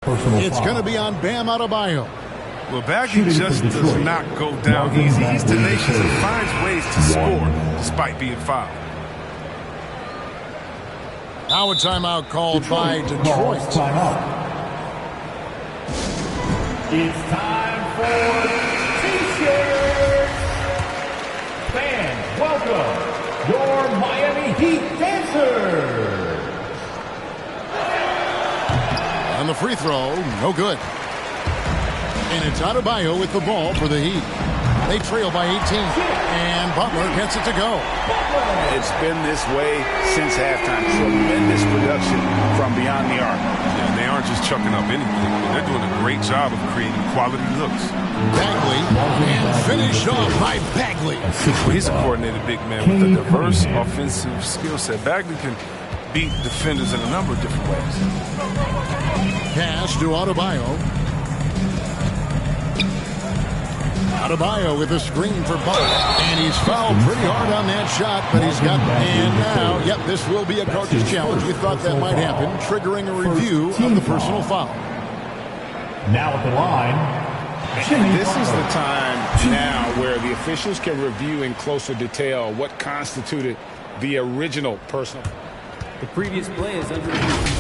It's going to be on Bam Adebayo. Well, Bagley just does not go down easy. He's tenacious and finds ways to score despite being fouled. Now a timeout called by Detroit. Timeout. It's time for T-shirts. Fans, welcome your Miami Heat dancers. And the free throw, no good. And it's Adebayo with the ball for the Heat. They trail by 18. And Butler gets it to go. It's been this way since halftime. Tremendous production from beyond the arc. Yeah, they aren't just chucking up anything. I mean, they're doing a great job of creating quality looks. Bagley, and finished off by Bagley. Well, he's a coordinated big man with a diverse offensive skill set. Bagley can beat defenders in a number of different ways. Pass to Adebayo. Adebayo with a screen for Butler. And he's fouled pretty hard on that shot, but he's got... And now, yep, this will be a coach's challenge. We thought that might happen, triggering a review of the personal foul. Now at the line... This is the time now where the officials can review in closer detail what constituted the original personal. The previous play is under review.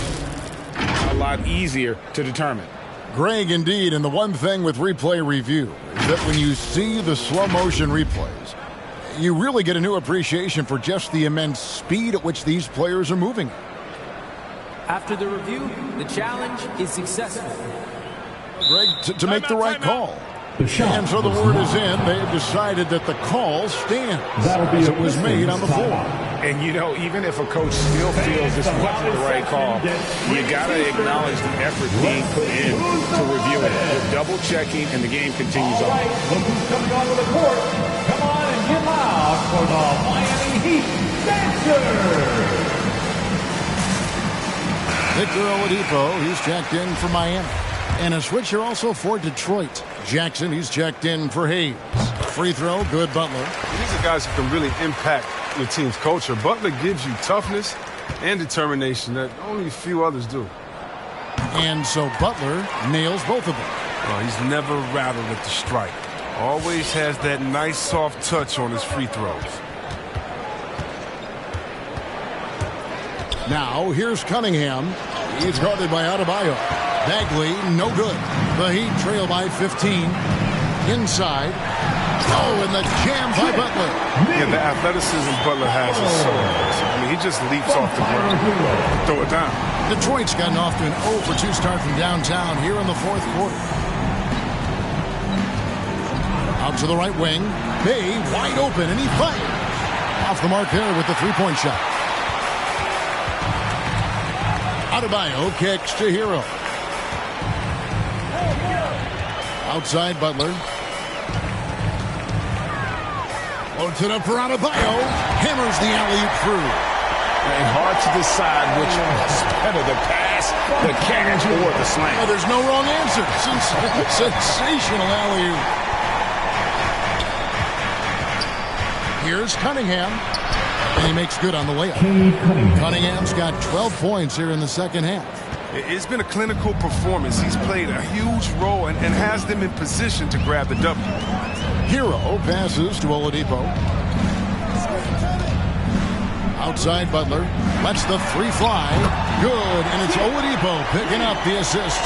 A lot easier to determine. Greg, indeed, and the one thing with replay review is that when you see the slow motion replays, you really get a new appreciation for just the immense speed at which these players are moving. After the review, the challenge is successful. Greg, to make the right call. And so the word is in. They have decided that the call stands as it was made on the floor. And, you know, even if a coach still feels this wasn't the right call, you got to acknowledge the effort being put in to review it. They're double-checking, and the game continues on. Look who's coming onto the court. Come on and get loud for the Miami Heat Dancers. Victor Oladipo, he's checked in for Miami. And a switch here also for Detroit. Jackson, he's checked in for Hayes. Free throw, good Butler. These are guys who can really impact your team's culture. Butler gives you toughness and determination that only a few others do. And so Butler nails both of them. Well, he's never rattled at the strike. Always has that nice soft touch on his free throws. Now here's Cunningham. He's guarded by Adebayo. Bagley, no good. The Heat trail by 15. Inside. Oh, and the jam by Butler. Yeah, the athleticism Butler has is so impressive. I mean, he just leaps off the ground. Throw it down. Detroit's gotten off to an 0-for-2 start from downtown here in the fourth quarter. Out to the right wing. Bay wide open, and he fires. Off the mark there with the three-point shot. Adebayo kicks to Hero. Outside Butler. Loads it up for Adebayo. Hammers the alley-oop through. And hard to decide which was better, the pass, the catch, or the slam. Oh, there's no wrong answer. Sensational alley-oop. Here's Cunningham. And he makes good on the layup. Cunningham's got 12 points here in the second half. It's been a clinical performance. He's played a huge role and has them in position to grab the W. Hero passes to Oladipo. Outside Butler. Lets the three fly. Good. And it's Oladipo picking up the assist.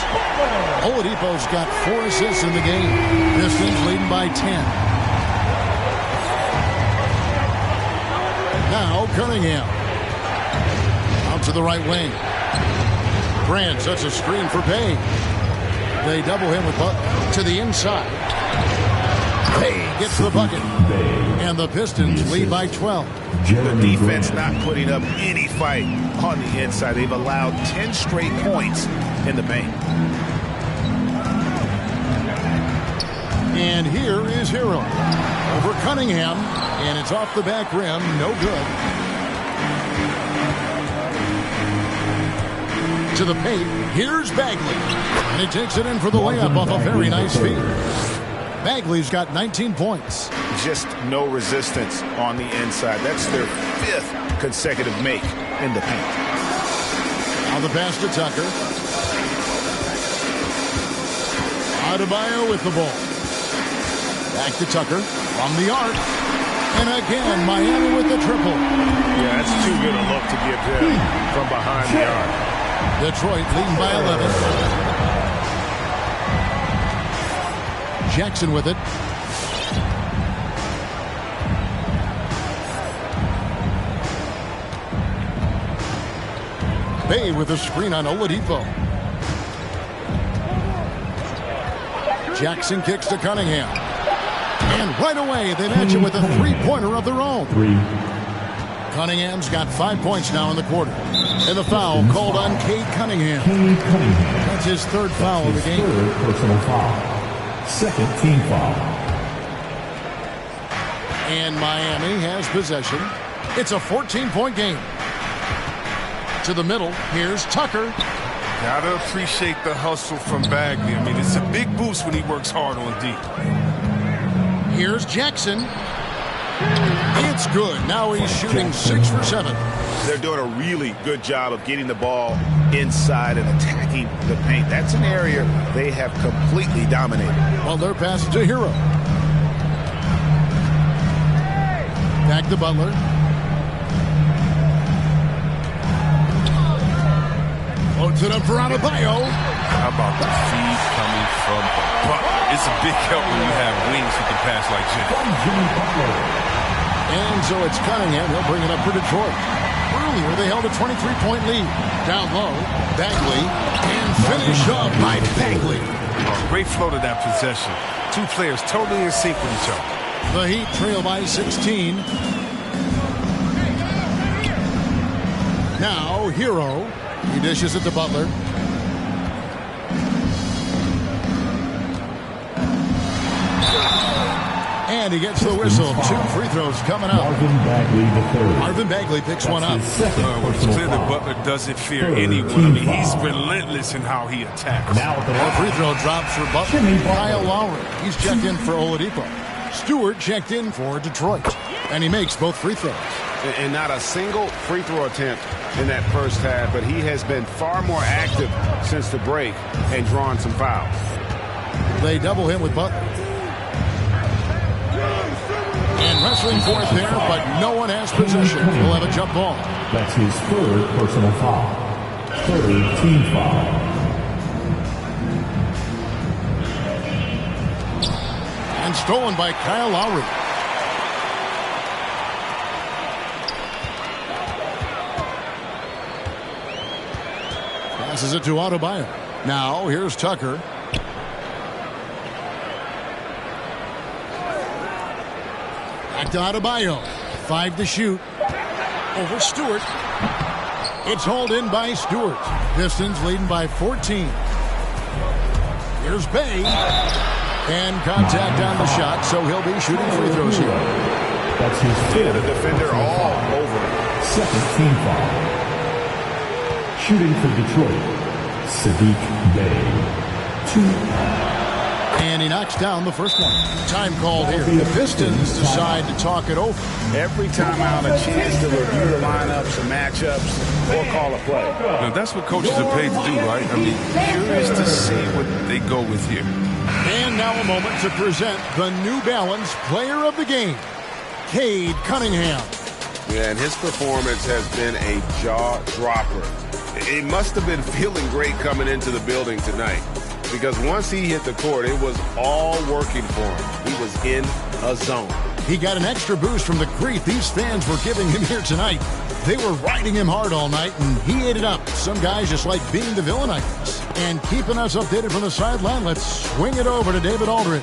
Oladipo's got 4 assists in the game. Pistons leading by 10. Now Cunningham. Out to the right wing. Grant sets a screen for Bay. They double him with Butler to the inside. Bay gets the bucket. And the Pistons lead by 12. The defense not putting up any fight on the inside. They've allowed 10 straight points in the paint. And here is Hero over Cunningham. And it's off the back rim. No good. To the paint. Here's Bagley. And he takes it in for the layup off a very nice feed. Bagley's got 19 points. Just no resistance on the inside. That's their 5th consecutive make in the paint. Now the pass to Tucker. Adebayo with the ball. Back to Tucker from the arc. And again, Miami with the triple. Yeah, that's too good a look to give them from behind the arc. Detroit leading by 11. Jackson with it. Bay with a screen on Oladipo. Jackson kicks to Cunningham. And right away, they match it with a three-pointer of their own. Cunningham's got 5 points now in the quarter. And the foul called on Cade Cunningham. That's his third foul of the game. Third personal foul. Second team foul. And Miami has possession. It's a 14-point game. To the middle, here's Tucker. Gotta appreciate the hustle from Bagley. I mean, it's a big boost when he works hard on D. Here's Jackson. It's good. Now he's shooting 6 for 7. They're doing a really good job of getting the ball inside and attacking the paint. That's an area they have completely dominated. Well, their pass to Hero. Back to Butler. Loads it up for Adebayo. How about the feed coming from Butler? It's a big help when you have wings who can pass like Jimmy. And so it's Cunningham. He'll bring it up for Detroit. Earlier, they held a 23-point lead. Down low, Bagley. And finished up by Bagley. Great flow to that possession. Two players totally in sync with each other. The Heat trail by 16. Now, Hero. He dishes it to Butler. And he gets the whistle. 2 free throws coming up. Marvin Bagley picks one up. It's clear that Butler doesn't fear anyone. I mean, he's relentless in how he attacks. A free throw drops for Butler. Kyle Lowry. He's checked in for Oladipo. Stewart checked in for Detroit. And he makes both free throws. And not a single free throw attempt in that first half, but he has been far more active since the break and drawn some fouls. They double him with Butler. And wrestling for it there, but no one has possession. He'll have a jump ball. That's his third personal foul. Third team foul. And stolen by Kyle Lowry. Passes it to Adebayo. Now, here's Tucker. Back to Adebayo. 5 to shoot. Over Stewart. It's hauled in by Stewart. Pistons leading by 14. Here's Bay. And contact on the shot, so he'll be shooting free throws here. That's his fifth. The defender all over. Second team foul. Shooting for Detroit, Sadiq Bey. 2. And he knocks down the first one. Time called here. The Pistons decide to talk it over. Every time out, a chance to review the lineups and matchups or call a play. Now, that's what coaches are paid to do, right? I mean, curious to see what they go with here. And now a moment to present the New Balance Player of the Game, Cade Cunningham. Yeah, and his performance has been a jaw-dropper. It must have been feeling great coming into the building tonight, because once he hit the court, it was all working for him. He was in a zone. He got an extra boost from the grief these fans were giving him here tonight. They were riding him hard all night, and he ate it up. Some guys just like being the villain, I guess. And keeping us updated from the sideline, let's swing it over to David Aldridge.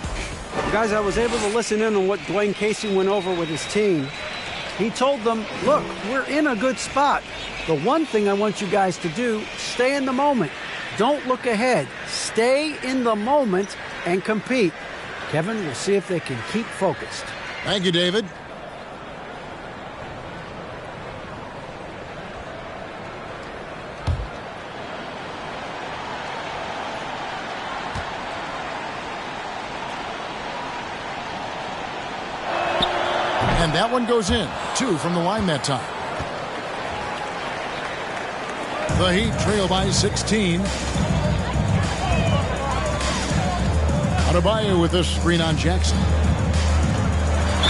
Guys, I was able to listen in on what Dwayne Casey went over with his team. He told them, look, we're in a good spot. The one thing I want you guys to do, stay in the moment. Don't look ahead. Stay in the moment and compete. Kevin, we'll see if they can keep focused. Thank you, David. And that one goes in. 2 from the line that time. The Heat trail by 16. Adebayo with a screen on Jackson.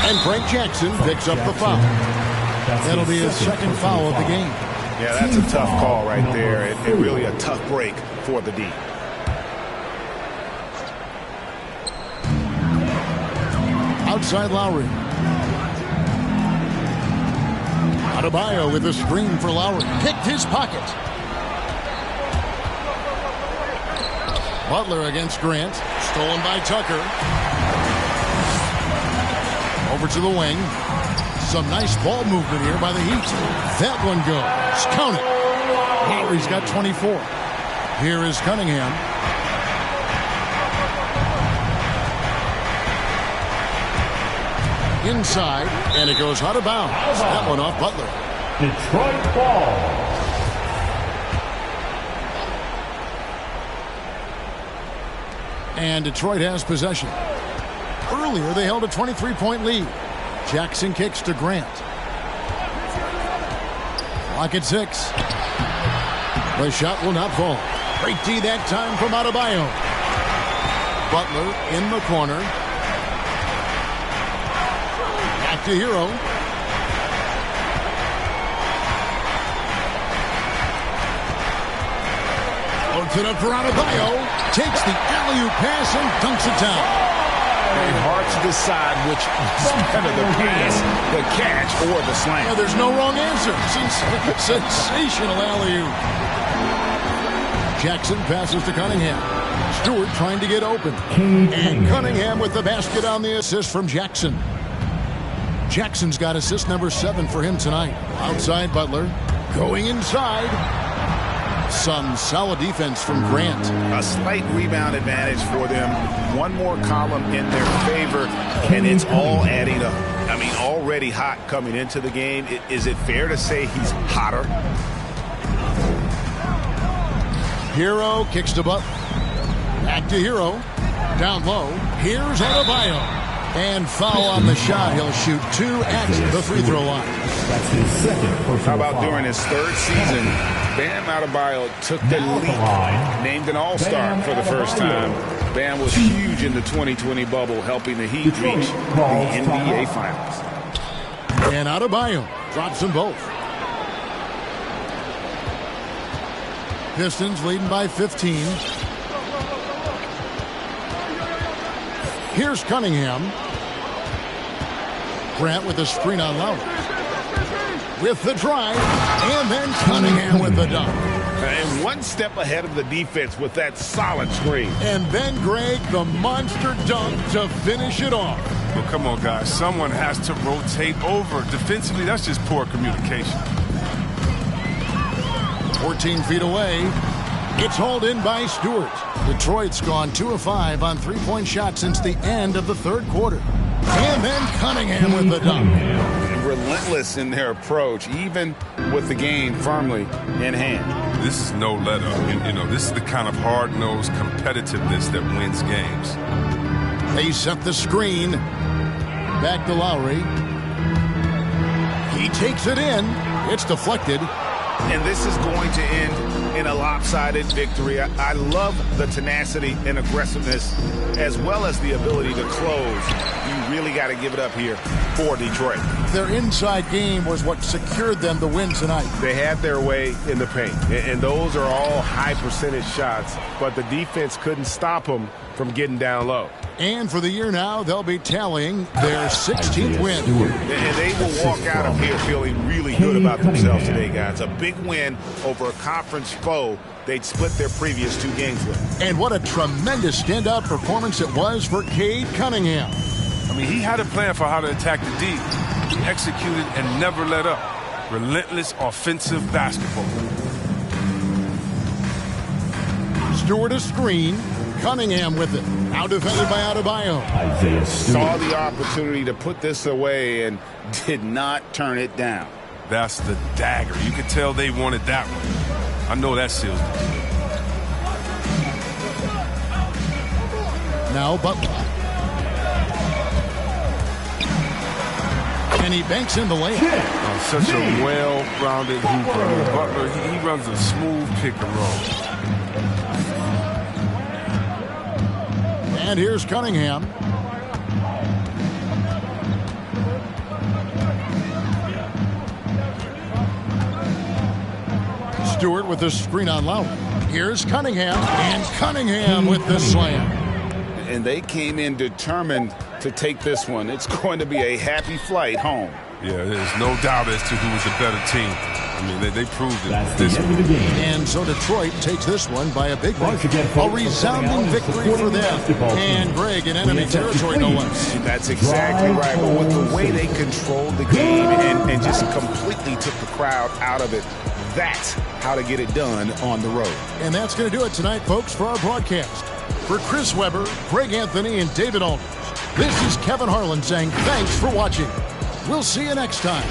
And Frank Jackson picks up the foul. That'll be his second foul of the game. Yeah, that's a tough call right there, and really a tough break for the D. Outside Lowry. Adebayo with a screen for Lowry. Picked his pocket. Butler against Grant. Stolen by Tucker. Over to the wing. Some nice ball movement here by the Heat. That one goes. Count it. Lowry's got 24. Here is Cunningham. Inside, and it goes out of bounds. That one off Butler. Detroit ball. And Detroit has possession. Earlier, they held a 23-point lead. Jackson kicks to Grant. Clock at 6. The shot will not fall. Great D that time from Adebayo. Butler in the corner. Back to Hero. Loads it up for Adebayo. Takes the alley-oop pass and dunks it down. Very hard to decide which is better, the pass, the catch, or the slam. Yeah, there's no wrong answer. Sensational alley-oop. Jackson passes to Cunningham. Stewart trying to get open. And Cunningham with the basket on the assist from Jackson. Jackson's got assist number 7 for him tonight. Outside Butler. Going inside. Some solid defense from Grant. A slight rebound advantage for them. One more column in their favor, and it's all adding up. I mean, already hot coming into the game. Is it fair to say he's hotter? Hero kicks to Butler. Back to Hero. Down low. Here's Adebayo. And foul on the shot. He'll shoot 2 at the free throw line. That's his second personal How about foul. during his 3rd season, Bam Adebayo took the leap, named an all-star for the first time. Bam was huge in the 2020 bubble, helping the Heat reach the NBA Finals. And Adebayo drops them both. Pistons leading by 15. Here's Cunningham. Grant with a screen on Lowry. With the drive, and then Cunningham with the dunk. And one step ahead of the defense with that solid screen. And then Greg, the monster dunk to finish it off. Well, come on, guys. Someone has to rotate over. Defensively, that's just poor communication. 14 feet away. It's hauled in by Stewart. Detroit's gone 2 of 5 on 3-point shots since the end of the 3rd quarter. And then Cunningham with the dunk. Relentless in their approach, even with the game firmly in hand. This is no let-up. You know, this is the kind of hard-nosed competitiveness that wins games. They set the screen. Back to Lowry. He takes it in. It's deflected. And this is going to end in a lopsided victory. I love the tenacity and aggressiveness as well as the ability to close. You really got to give it up here for Detroit. Their inside game was what secured them the win tonight. They had their way in the paint, and those are all high percentage shots, but the defense couldn't stop them from getting down low. And for the year now, they'll be tallying their 16th win. And they will walk out of here feeling really good about themselves today, guys. A big win over a conference foe they'd split their previous 2 games with. And what a tremendous standout performance it was for Cade Cunningham. I mean, he had a plan for how to attack the D. He executed and never let up. Relentless offensive basketball. Stewart a screen. Cunningham with it. Now defended by Adebayo. Saw the opportunity to put this away and did not turn it down. That's the dagger. You could tell they wanted that one. I know that seals the deal. Now Butler. And he banks in the layup. Such a well-rounded hooper. Butler, he runs a smooth pick and roll. And here's Cunningham. Stewart with the screen on Lowry. Here's Cunningham, and Cunningham with the slam. And they came in determined to take this one. It's going to be a happy flight home. Yeah, there's no doubt as to who was the better team. I mean, they proved it. That's the end of the game. And so Detroit takes this one by a big one. A resounding victory for them. And Greg in enemy territory, no less. That's exactly right. But with the way they controlled the game and just completely took the crowd out of it, that's how to get it done on the road. And that's going to do it tonight, folks, for our broadcast. For Chris Webber, Greg Anthony, and David Aldridge, this is Kevin Harlan saying thanks for watching. We'll see you next time.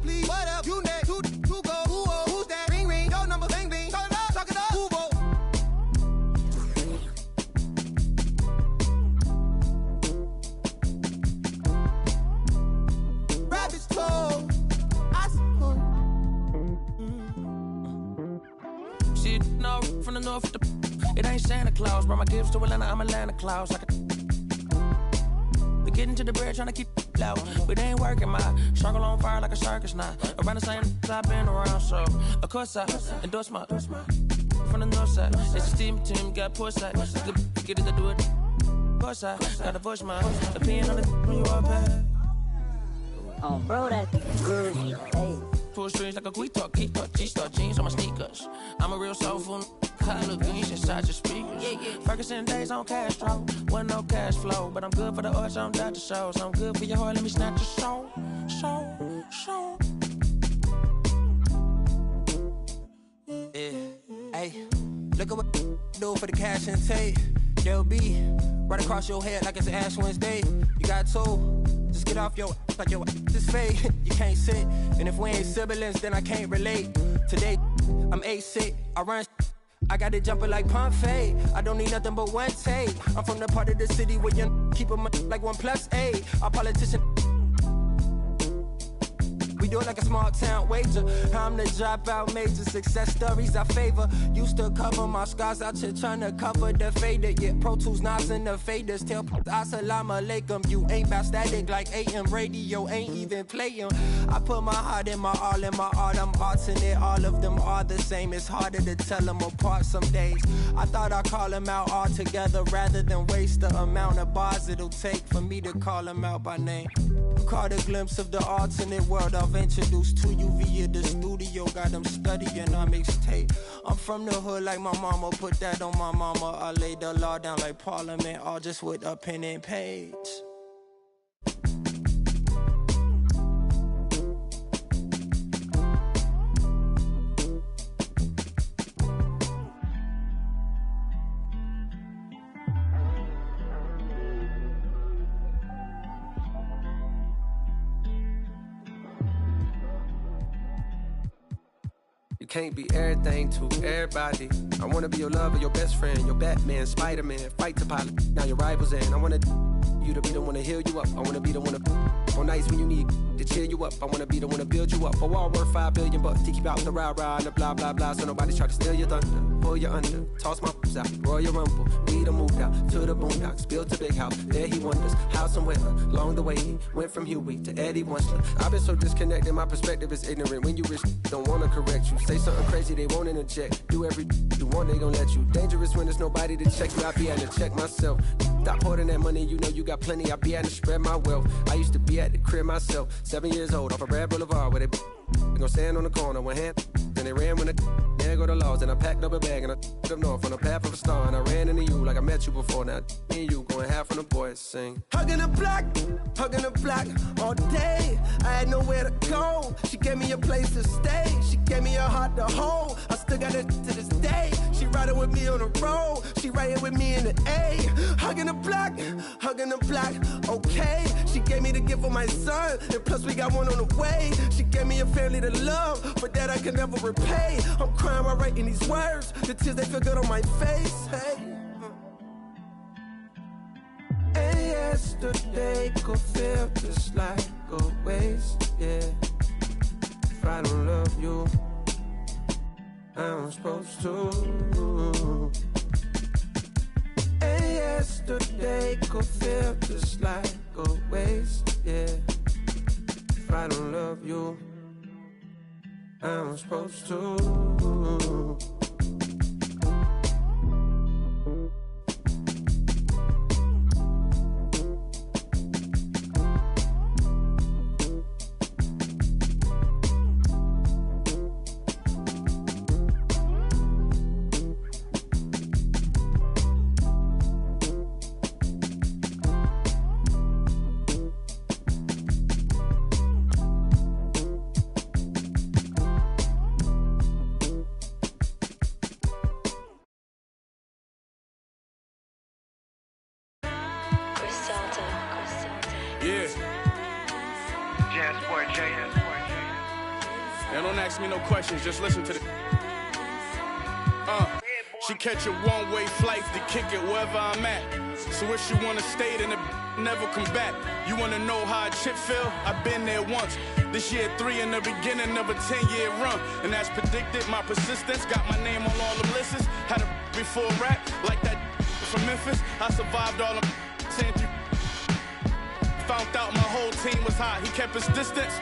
Please, what up? You next, who go? Who's that? Ring, ring, your number, bling, bling. Talk it up, who go? Rabbit's toe, I suppose. Shit, no, from the north, it ain't Santa Claus. Brought my gifts to Atlanta, I'm Atlanta Claus. We getting to the bread, trying to keep out. But they ain't working, my struggle on fire like a circus now. Around the same I've been around, so of course I endorse my from the north side. It's a steam team, got port side. Get it to do it. Of course I gotta voice my opinion on the when you are bad. Oh, bro, that's good. Hey. Pull strings like a quick talk, G-star jeans on my sneakers. I'm a real soulful. Collard greens inside your speakers. Ferguson days on Castro. Wasn't no cash flow, but I'm good for the arts, I'm Dr. Shows. I'm good for your heart, let me snatch your soul. Yeah, hey, look at what do for the cash and take. JLB, right across your head like it's Ash Wednesday. You got two, just get off your like your is fake. You can't sit, and if we ain't siblings, then I can't relate. Today, I'm A-sick, I run. I got it jumping like Pompeii. I don't need nothing but one take. I'm from the part of the city where you keep them like 1+8. Our politician. We do it like a small town wager. I'm the dropout major. Success stories I favor. Used to cover my scars out here trying to cover the fader. Yeah, Pro Tools, Nas, and the faders. Tell Assalamu alaikum. You ain't bout static like AM radio. Ain't even playing. I put my heart in my all in my art. I'm arting it. All of them are the same. It's harder to tell them apart some days. I thought I'd call them out all together rather than waste the amount of bars it'll take for me to call them out by name. Caught a glimpse of the alternate world I've introduced to you via the studio. Got them studying on mixtape. I'm from the hood like my mama. Put that on my mama. I laid the law down like Parliament. All just with a pen and page. Can't be everything to everybody. I wanna be your lover, your best friend, your Batman, Spider-Man, fight to pilot. Now your rivals in. I wanna you to be the one to heal you up. I wanna be the one to on nights when you need to cheer you up. I wanna be the one to build you up. A wall worth $5 billion to keep out the rah-rah and the blah blah blah. So nobody's try to steal your thunder, pull you under, toss my f***s out, Royal Rumble. We done moved out to the boondocks, built a big house. There he wonders how somewhere along the way he went from Huey to Eddie Winsler. I've been so disconnected, my perspective is ignorant. When you rich, don't wanna correct you. Say something crazy, they won't interject. Do every you want, they gon' let you. Dangerous when there's nobody to check you. I be having to check myself. Stop hoarding that money, you know you got plenty. I be having to spread my wealth. I used to be at the crib myself, 7 years old, off of Brad Boulevard, where they gon' stand on the corner, one hand. Then they ran when there go the laws. And I packed up a bag and I put up north on the path of a star. And I ran into you like I met you before. Now me and you going half from the boys sing. Hugging the block all day. I had nowhere to go. She gave me a place to stay. She gave me a heart to hold. I still got it to this day. She riding with me on the road. She riding with me in the A. Hugging the block, okay. She gave me the gift of my son. And plus we got one on the way. She gave me a family to love, but that I can never repay. I'm crying while writing these words. The tears, they feel good on my face. Hey. And yesterday could feel just like a waste, yeah. If I don't love you, I'm supposed to. And yesterday could feel just like a waste, yeah. If I don't love you, I'm supposed to. Just listen to the she catch a one-way flight to kick it wherever I'm at. So if she wanna stay, then it never come back. You wanna know how a chip feel? I've been there once. This year 3 in the beginning of a 10-year run. And as predicted, my persistence got my name on all the lists. Had a before rap, like that from Memphis. I survived all them saying found out my whole team was hot. He kept his distance.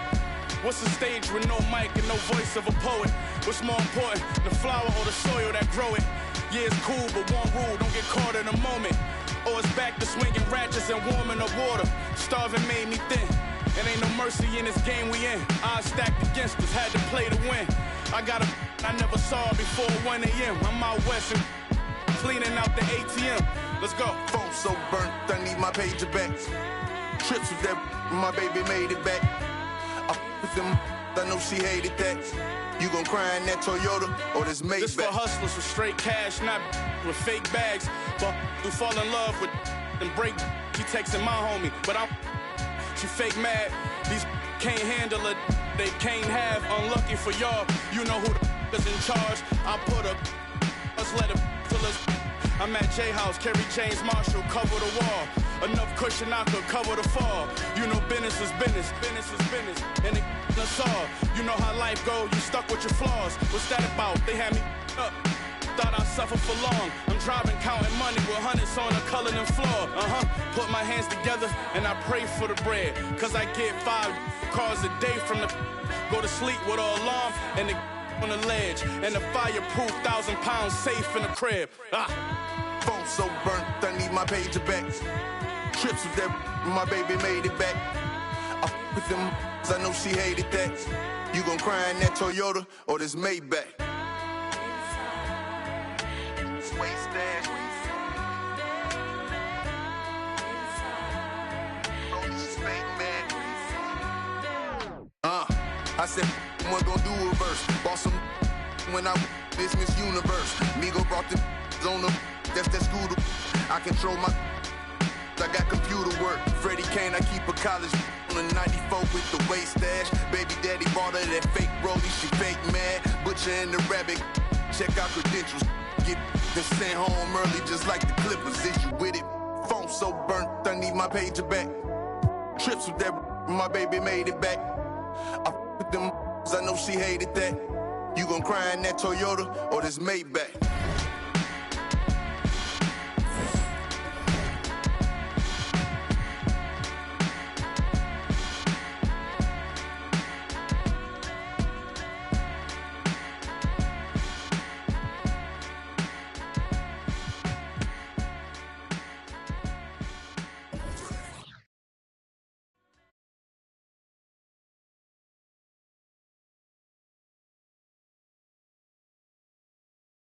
What's a stage with no mic and no voice of a poet? What's more important, the flower or the soil that grow it? Yeah, it's cool, but one rule, don't get caught in a moment. Or it's back to swinging ratchets and warming the water. Starving made me thin. And ain't no mercy in this game we in. Odds stacked against us, had to play to win. I got a I never saw before 1 a.m. I'm out west and cleaning out the ATM. Let's go. Phone so burnt, I need my pager back. Trips with that, my baby made it back. I with them, I know she hated that. You gon' cry in that Toyota or this Maybach? This for hustlers with straight cash, not with fake bags. But who fall in love with and break. She texting my homie, but she fake mad. These can't handle it, they can't have. Unlucky for y'all, you know who the is in charge. I put a let's let it till us. I'm at J House, Kerry James Marshall, cover the wall. Enough cushion I could cover the fall. You know business is business, business is business, and it's all. You know how life go, you stuck with your flaws. What's that about? They had me up. Thought I'd suffer for long. I'm driving, counting money with hundreds on the Cullinan floor. Put my hands together and I pray for the bread. Cause I get 5 cars a day from the go to sleep with an alarm and the on the ledge and the fireproof 1,000-pound safe in the crib. Phone so burnt, I need my pager back. Trips with that, my baby made it back. I with them, I know she hated that. You gon' cry in that Toyota or this Maybach? I said, one gon' do a verse. Bought some when I this Miss Universe. Migo brought the on the, that's that scooter. I control my, I got computer work. Freddie Kane, I keep a college on a 94 with the waist stash. Baby daddy bought her that fake rollie, she fake mad. Butcher and the rabbit, check out credentials. Get then sent home early just like the Clippers. Is you with it? Phone so burnt, I need my pager back. Trips with that, my baby made it back. I with them, I know she hated that. You gon' cry in that Toyota or this Maybach?